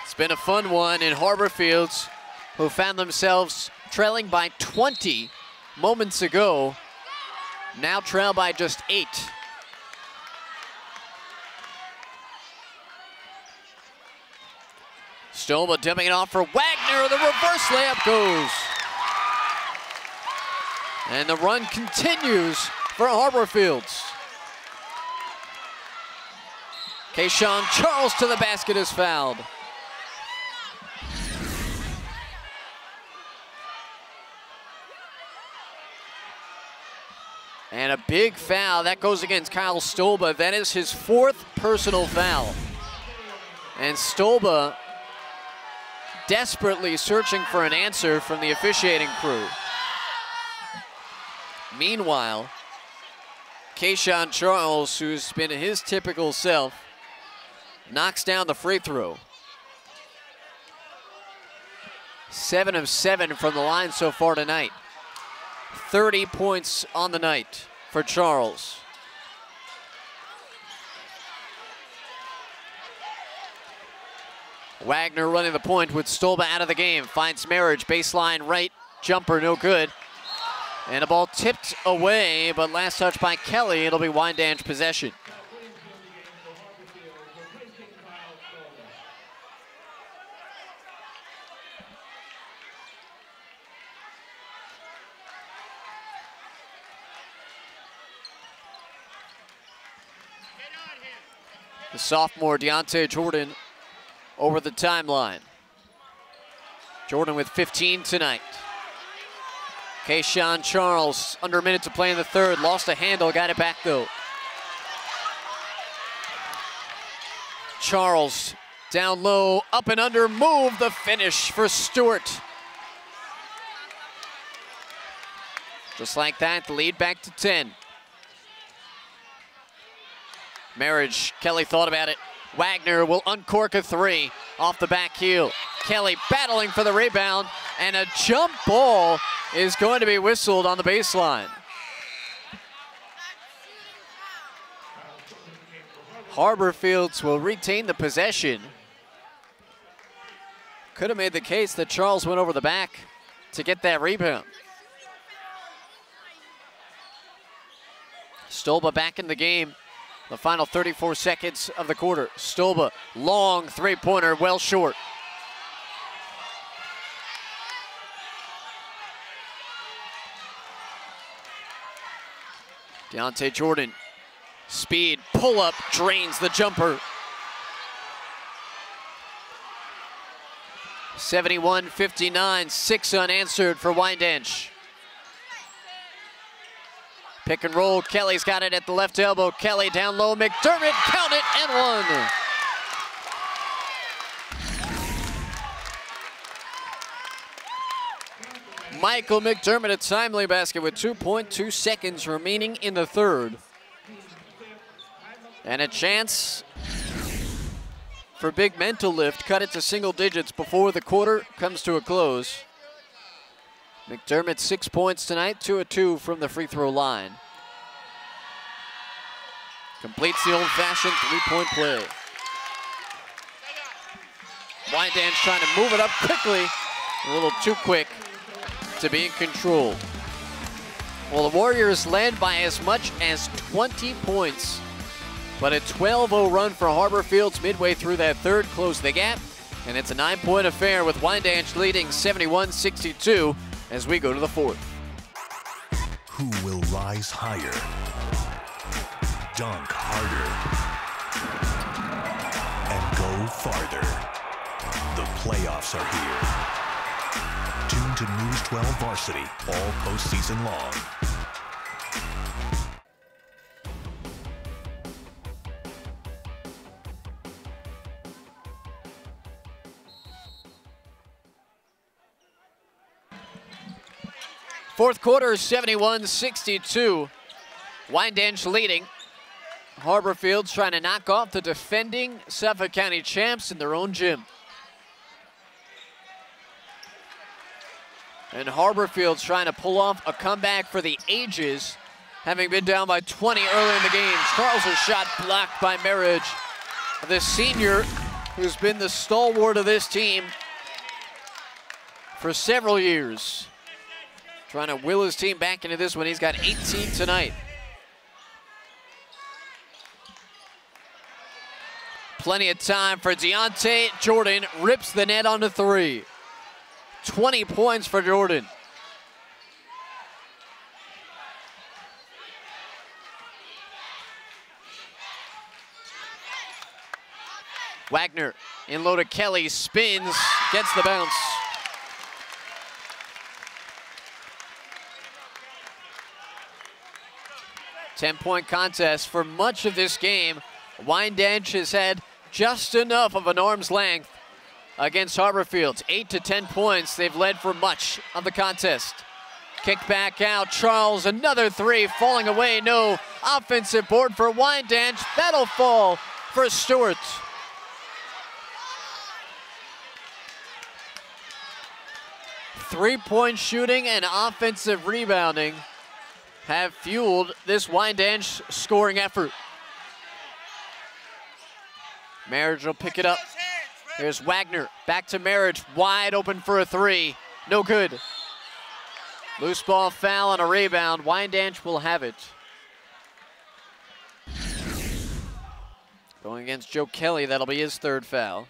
It's been a fun one in Harborfields, who found themselves trailing by 20 moments ago, now trail by just 8. Stolba dumping it off for Wagner. The reverse layup goes. And the run continues for Harborfields. Kayshawn Charles to the basket is fouled. And a big foul, that goes against Kyle Stolba. That is his 4th personal foul. And Stolba desperately searching for an answer from the officiating crew. Meanwhile, Kayshawn Charles, who's been his typical self, knocks down the free throw. 7 of 7 from the line so far tonight. 30 points on the night for Charles. Wagner running the point with Stolba out of the game. Finds Marriage, baseline right, jumper no good. And a ball tipped away, but last touch by Kelly. It'll be Wyandanch possession. The sophomore Deontay Jordan over the timeline. Jordan with 15 tonight. Kayshawn Charles, under a minute to play in the third, lost a handle, got it back though. Charles down low, up and under, move, the finish for Stewart. Just like that, the lead back to 10. Marriage, Kelly thought about it. Wagner will uncork a 3 off the back heel. Kelly battling for the rebound, and a jump ball is going to be whistled on the baseline. Harborfields will retain the possession. Could have made the case that Charles went over the back to get that rebound. Stolba back in the game. The final 34 seconds of the quarter. Stolba, long three-pointer, well short. Deontay Jordan, speed, pull up, drains the jumper. 71-59, 6 unanswered for Wyandanch. Pick and roll, Kelly's got it at the left elbow. Kelly down low, McDermott, count it, and one. Michael McDermott, a timely basket with 2.2 seconds remaining in the third. And a chance for big mental lift, cut it to single digits before the quarter comes to a close. McDermott 6 points tonight, 2 of 2 from the free throw line. Completes the old-fashioned three-point play. Wyandanch trying to move it up quickly, a little too quick to be in control. Well, the Warriors led by as much as 20 points, but a 12-0 run for Harborfields midway through that third closed the gap, and it's a 9-point affair with Wyandanch leading 71-62 as we go to the fourth. Who will rise higher, dunk harder, and go farther? The playoffs are here. Tune to News 12 Varsity all postseason long. Fourth quarter, 71-62. Wyandanch leading. Harborfields trying to knock off the defending Suffolk County champs in their own gym. And Harborfields trying to pull off a comeback for the ages, having been down by 20 early in the game. Charles' shot blocked by Marriage, the senior who's been the stalwart of this team for several years. Trying to will his team back into this one. He's got 18 tonight. Plenty of time for Deontay. Jordan rips the net onto three. 20 points for Jordan. Wagner in low to Kelly, spins, gets the bounce. Ten-point contest for much of this game. Wyandanch has had just enough of an arm's length against Harborfields. 8 to 10 points they've led for much of the contest. Kick back out, Charles, another three, falling away, no offensive board for Wyandanch. That'll fall for Stewart. Three-point shooting and offensive rebounding have fueled this Wyandanch scoring effort. Marriage will pick it up. Here's Wagner, back to Marriage, wide open for a three. No good. Loose ball foul on a rebound. Wyandanch will have it. Going against Joe Kelly, that'll be his third foul.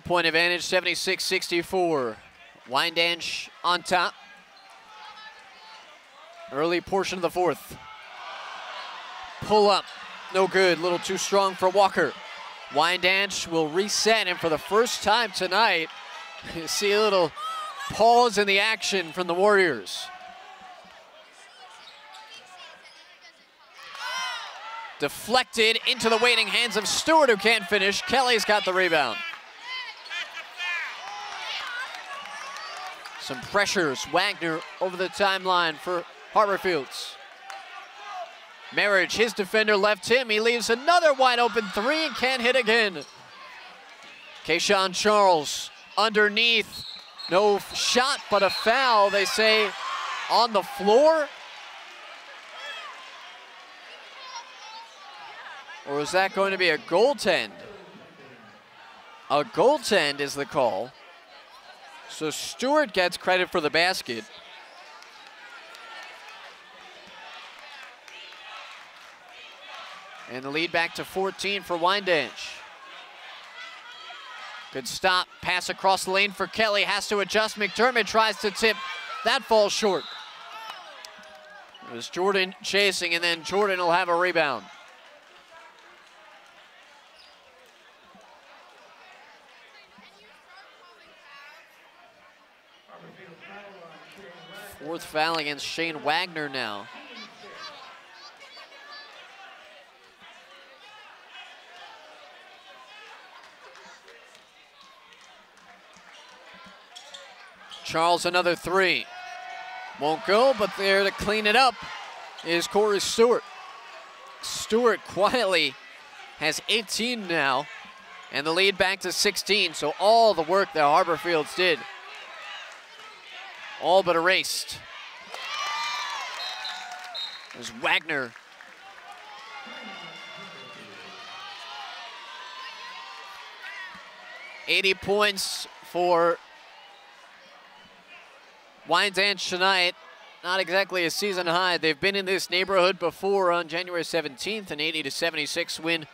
Point advantage, 76-64. Wyandanch on top. Early portion of the fourth. Pull up, no good, a little too strong for Walker. Wyandanch will reset, and for the first time tonight, you see a little pause in the action from the Warriors. Deflected into the waiting hands of Stewart, who can't finish. Kelly's got the rebound. Some pressures, Wagner over the timeline for Harborfields. Marriage, his defender left him. He leaves another wide open three and can't hit again. Kayshawn Charles underneath. No shot, but a foul, they say, on the floor. Or is that going to be a goaltend? A goaltend is the call. So Stewart gets credit for the basket. And the lead back to 14 for Wyandanch. Good stop, pass across the lane for Kelly, has to adjust. McDermott tries to tip, that falls short. It was Jordan chasing, and then Jordan will have a rebound. Fourth foul against Shane Wagner now. Charles another three. Won't go, but there to clean it up is Corey Stewart. Stewart quietly has 18 now, and the lead back to 16. So all the work that Harborfields did, all but erased. There's Wagner. $80 points for Wyandanch tonight. Not exactly a season high. They've been in this neighborhood before on January 17th, an 80-76 win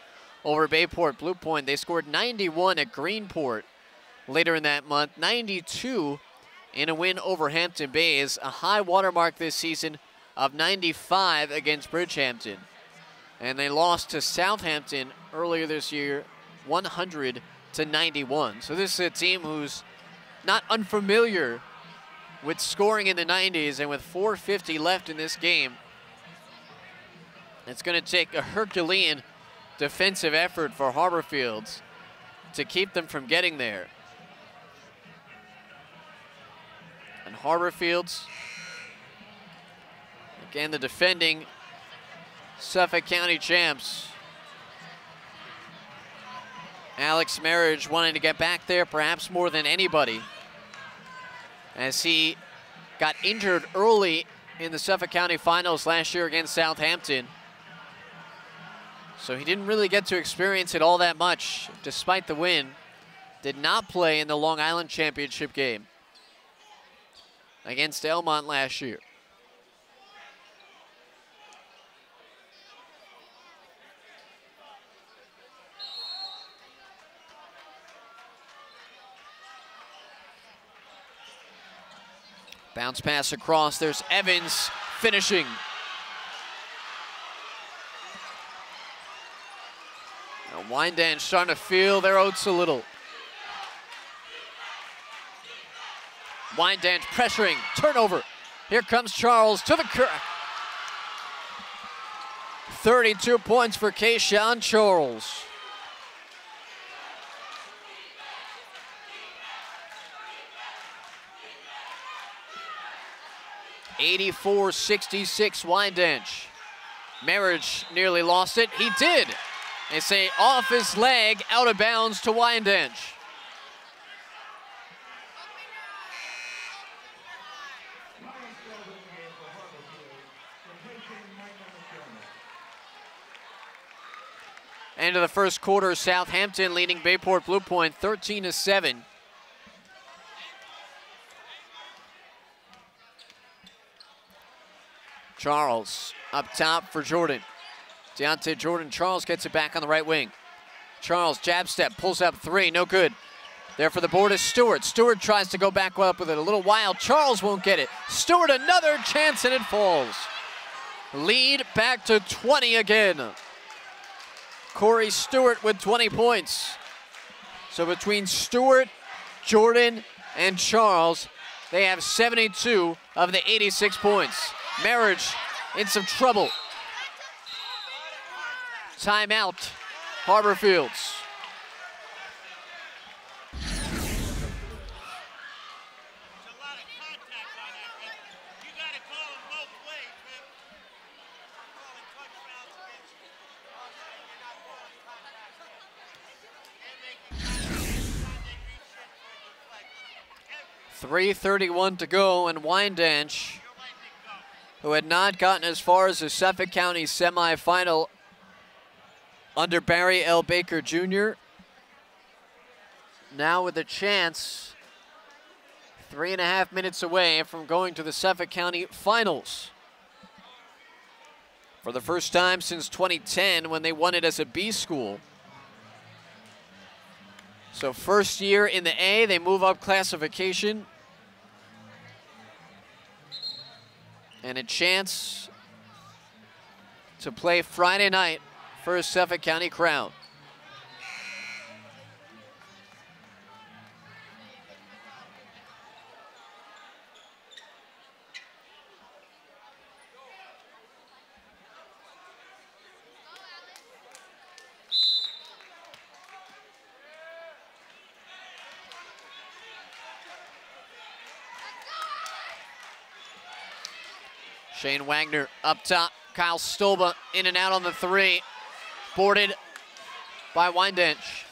over Bayport Blue Point. They scored 91 at Greenport later in that month, 92 in a win over Hampton Bays, a high watermark this season of 95 against Bridgehampton. And they lost to Southampton earlier this year, 100-91. So this is a team who's not unfamiliar with scoring in the 90s, and with 4:50 left in this game, it's going to take a Herculean defensive effort for Harborfields to keep them from getting there. And Harborfields, again, the defending Suffolk County champs. Alex Marriage wanting to get back there perhaps more than anybody, as he got injured early in the Suffolk County Finals last year against Southampton. So he didn't really get to experience it all that much, despite the win. Did not play in the Long Island Championship game against Elmont last year. Bounce pass across, there's Evans finishing. Now Wyandanch starting to feel their oats a little. Wyandanch pressuring, turnover. Here comes Charles to the crack. 32 points for Kayshawn Charles. (84-66) Wyandanch. Marriage nearly lost it. He did. They say off his leg, out of bounds to Wyandanch. End of the first quarter, Southampton leading Bayport Blue Point 13-7. Charles up top for Jordan. Deontay Jordan Charles gets it back on the right wing. Charles jab step, pulls up three, no good. There for the board is Stewart. Stewart tries to go back up with it a little wild. Charles won't get it. Stewart another chance and it falls. Lead back to 20 again. Corey Stewart with 20 points. So between Stewart, Jordan, and Charles, they have 72 of the 86 points. Marriage in some trouble. Timeout, Harborfields. .331 to go, and Wyandanch, who had not gotten as far as the Suffolk County semifinal under Barry L. Baker Jr., now with a chance 3.5 minutes away from going to the Suffolk County finals. For the first time since 2010, when they won it as a B school. So first year in the A, they move up classification. And a chance to play Friday night for a Suffolk County crown. Shane Wagner up top. Kyle Stolba in and out on the three. Boarded by Wyandanch.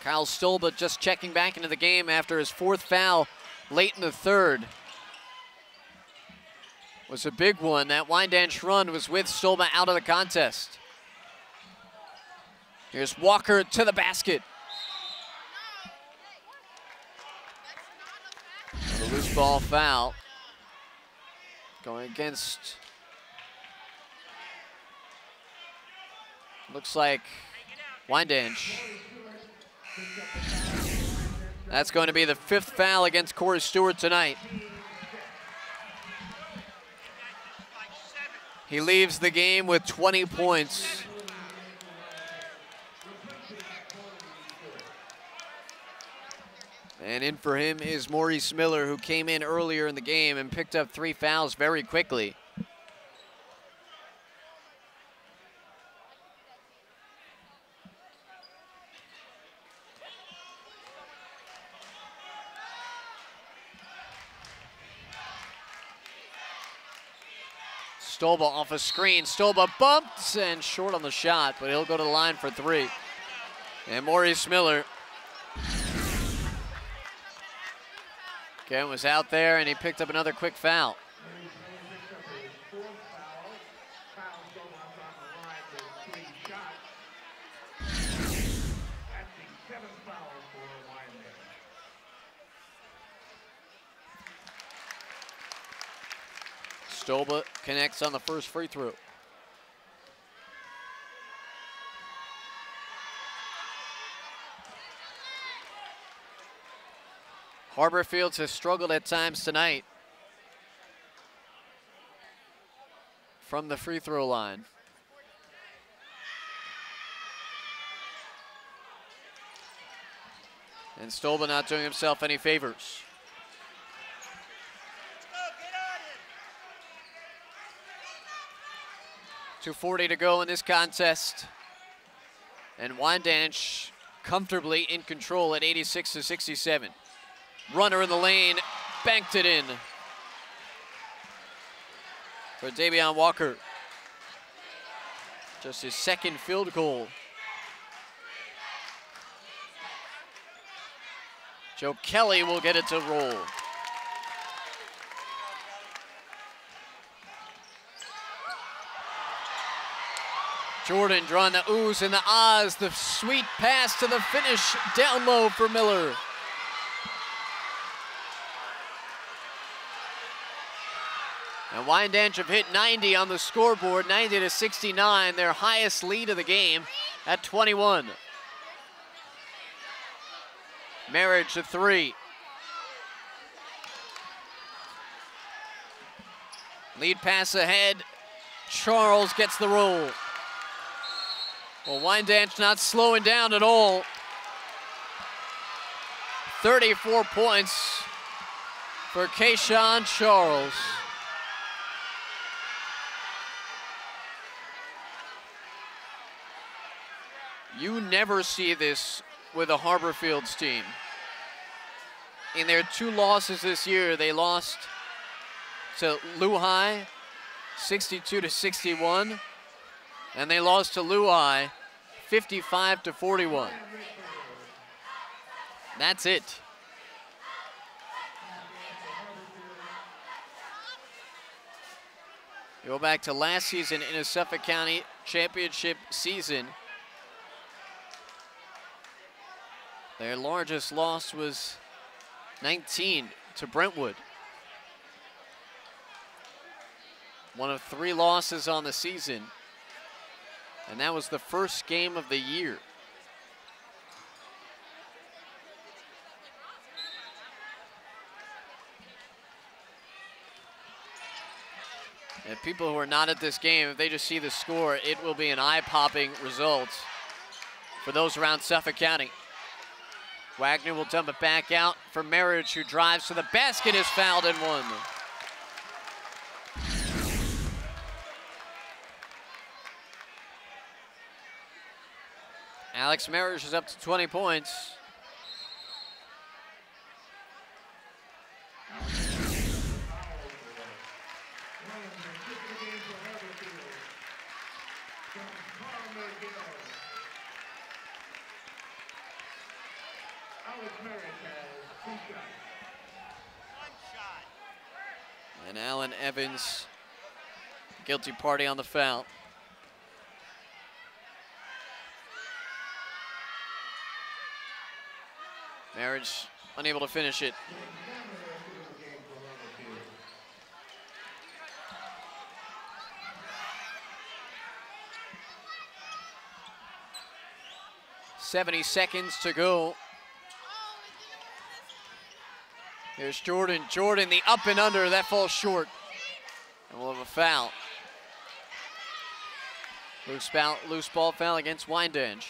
Kyle Stolba just checking back into the game after his fourth foul late in the third. Was a big one. That Wyandanch run was with Stolba out of the contest. Here's Walker to the basket. The loose ball foul going against, looks like Wyandanch. That's going to be the fifth foul against Corey Stewart tonight. He leaves the game with 20 points. And in for him is Maurice Miller, who came in earlier in the game and picked up 3 fouls very quickly. Stolba off a screen. Stolba bumped and short on the shot, but he'll go to the line for 3. And Maurice Miller again was out there, and he picked up another quick foul. Stolba connects on the first free throw. Harborfields has struggled at times tonight from the free throw line. And Stolba not doing himself any favors. .240 to go in this contest. And Wyandanch comfortably in control at 86-67. Runner in the lane, banked it in for Davion Walker. Just his second field goal. Joe Kelly will get it to roll. Jordan drawing the oohs and the ahs, the sweet pass to the finish, down low for Miller. And Wyandanch have hit 90 on the scoreboard, 90-69, their highest lead of the game at 21. Marriage to 3. Lead pass ahead, Charles gets the roll. Well, Wyandanch not slowing down at all. 34 points for Kayshawn Charles. You never see this with a Harborfields team. In their 2 losses this year, they lost to Lehigh 62-61, and they lost to Lehigh 55-41. That's it. Go back to last season in a Suffolk County championship season. Their largest loss was 19 to Brentwood. One of 3 losses on the season And that was the first game of the year. And people who are not at this game, if they just see the score, it will be an eye-popping result for those around Suffolk County. Wagner will dump it back out for Marriage, who drives to the basket, is fouled and one. Alex Marriage is up to 20 points. And Allen Evans, guilty party on the foul. Marriage unable to finish it. .70 seconds to go. Here's Jordan. Jordan, the up and under, that falls short. And we'll have a foul. Loose ball foul against Wyandanch.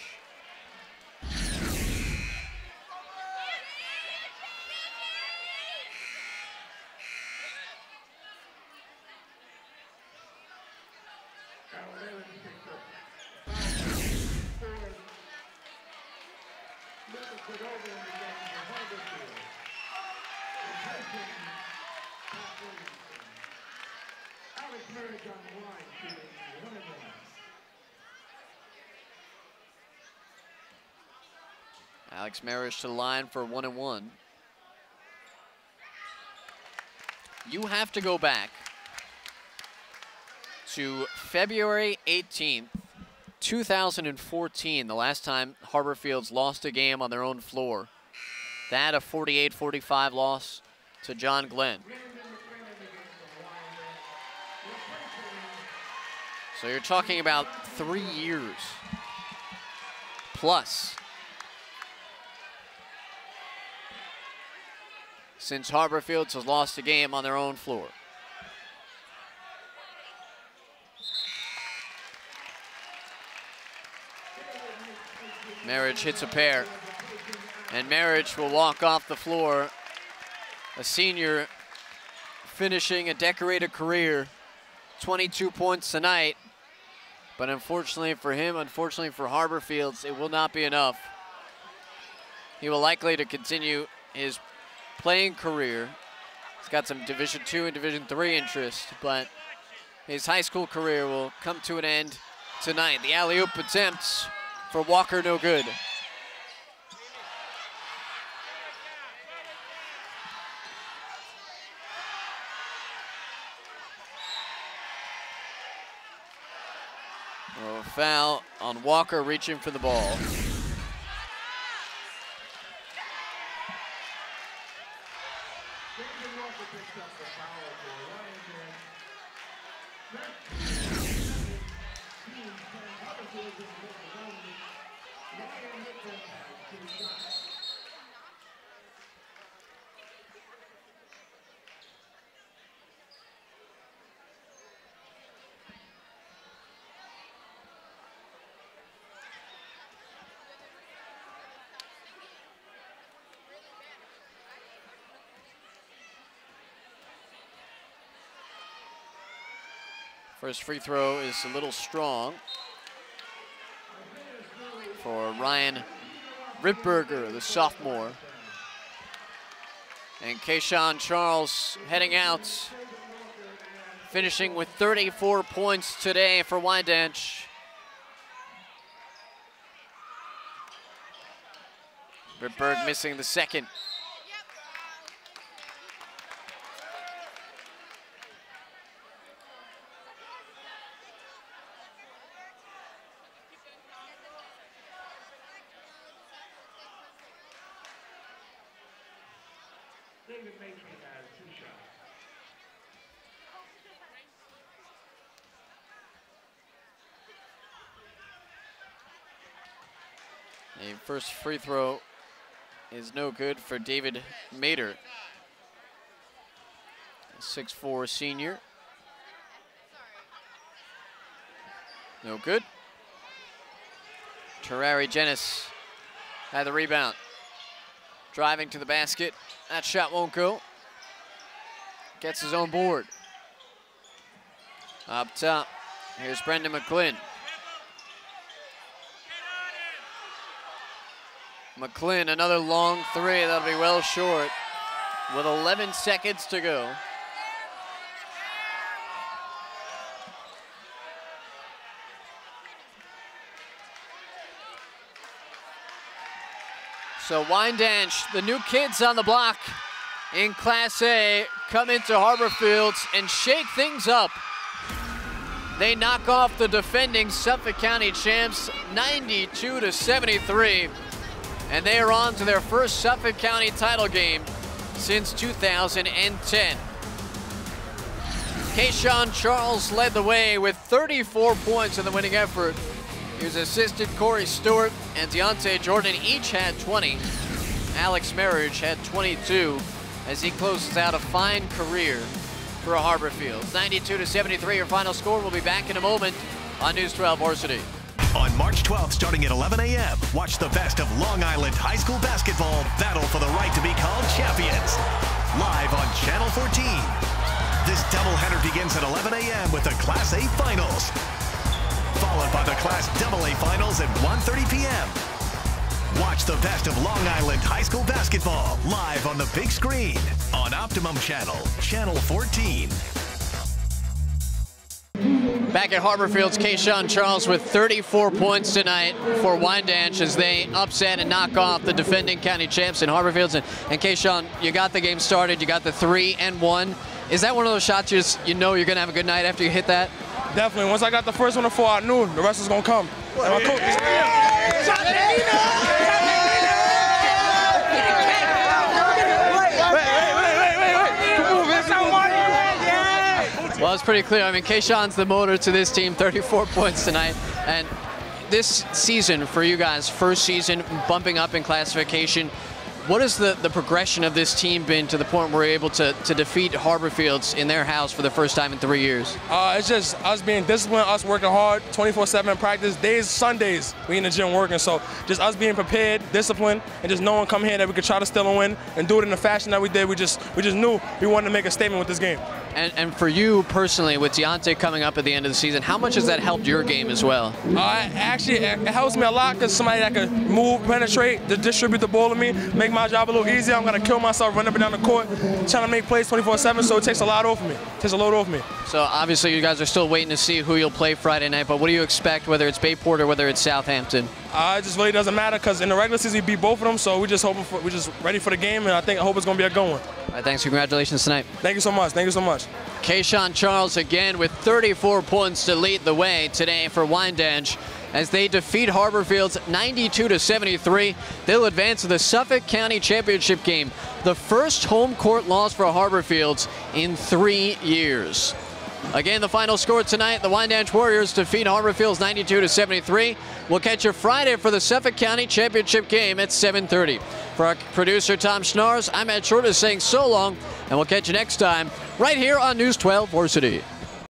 Alex Marriage to the line for 1 and 1. You have to go back to February 18th, 2014, the last time Harborfields lost a game on their own floor. That a 48-45 loss to John Glenn. So you're talking about 3 years plus since Harborfields has lost a game on their own floor. Marriage hits a pair, and Marriage will walk off the floor. A senior finishing a decorated career, 22 points tonight, but unfortunately for him, unfortunately for Harborfields, it will not be enough. He will likely to continue his playing career. He's got some Division II and Division III interest, but his high school career will come to an end tonight. The alley-oop attempts for Walker, no good. A foul on Walker reaching for the ball. First free throw is a little strong for Ryan Rittberger, the sophomore. And Kayshawn Charles heading out, finishing with 34 points today for Wyandanch. Rittberg missing the second. A first free throw is no good for David Mater, a 6'4" senior. No good. Terrari Genis had the rebound. Driving to the basket. That shot won't go. Gets his own board. Up top, here's Brendan McClin. McClin, another long three. That'll be well short with 11 seconds to go. So Wyandanch, the new kids on the block in Class A, come into Harborfields and shake things up. They knock off the defending Suffolk County champs 92-73, and they are on to their first Suffolk County title game since 2010. Kayshawn Charles led the way with 34 points in the winning effort. He was assisted Corey Stewart and Deontay Jordan each had 20. Alex Marriage had 22 as he closes out a fine career for Harborfields. 92-73, your final score. We'll be back in a moment on News 12 Varsity. On March 12th, starting at 11 a.m., watch the best of Long Island high school basketball battle for the right to be called champions. Live on Channel 14. This doubleheader begins at 11 a.m. with the Class A Finals, followed by the Class AA Finals at 1:30 p.m. Watch the best of Long Island high school basketball live on the big screen on Optimum Channel, Channel 14. Back at Harborfields, Kayshawn Charles with 34 points tonight for Wyandanch as they upset and knock off the defending county champs in Harborfields. And Kayshawn, you got the game started. You got the 3-and-1. Is that one of those shots you know you're going to have a good night after you hit that? Definitely. Once I got the first one to fall, I knew the rest was going to come. Well, it's pretty clear. I mean, Kayshawn's the motor to this team, 34 points tonight. And this season for you guys, first season, bumping up in classification, what has the progression of this team been to the point where we're able to defeat Harborfields in their house for the first time in 3 years? It's just us being disciplined, us working hard, 24/7 practice, days, Sundays, we in the gym working. So just us being prepared, disciplined, and just knowing come here that we could try to still win and do it in the fashion that we did. We just knew we wanted to make a statement with this game. And for you personally, with Deontay coming up at the end of the season, how much has that helped your game as well? Actually, it helps me a lot because somebody that can move, penetrate, to distribute the ball to me, make my job a little easier. I'm going to kill myself running up and down the court, trying to make plays 24/7, so it takes a lot off me. It takes a load off me. So obviously you guys are still waiting to see who you'll play Friday night, but what do you expect, whether it's Bayport or whether it's Southampton? It just really doesn't matter because in the regular season we beat both of them, so we're just ready for the game, and I hope it's going to be a good one. All right, thanks. Congratulations tonight. Thank you so much. Thank you so much. Kayshawn Charles again with 34 points to lead the way today for Wyandanch as they defeat Harborfields 92-73. They'll advance to the Suffolk County Championship game, the first home court loss for Harborfields in 3 years. Again, the final score tonight, the Wyandanch Warriors defeat Harborfields 92-73. We'll catch you Friday for the Suffolk County Championship game at 7:30. For our producer, Tom Schnars, I'm Ed Shorter saying so long, and we'll catch you next time right here on News 12 Varsity.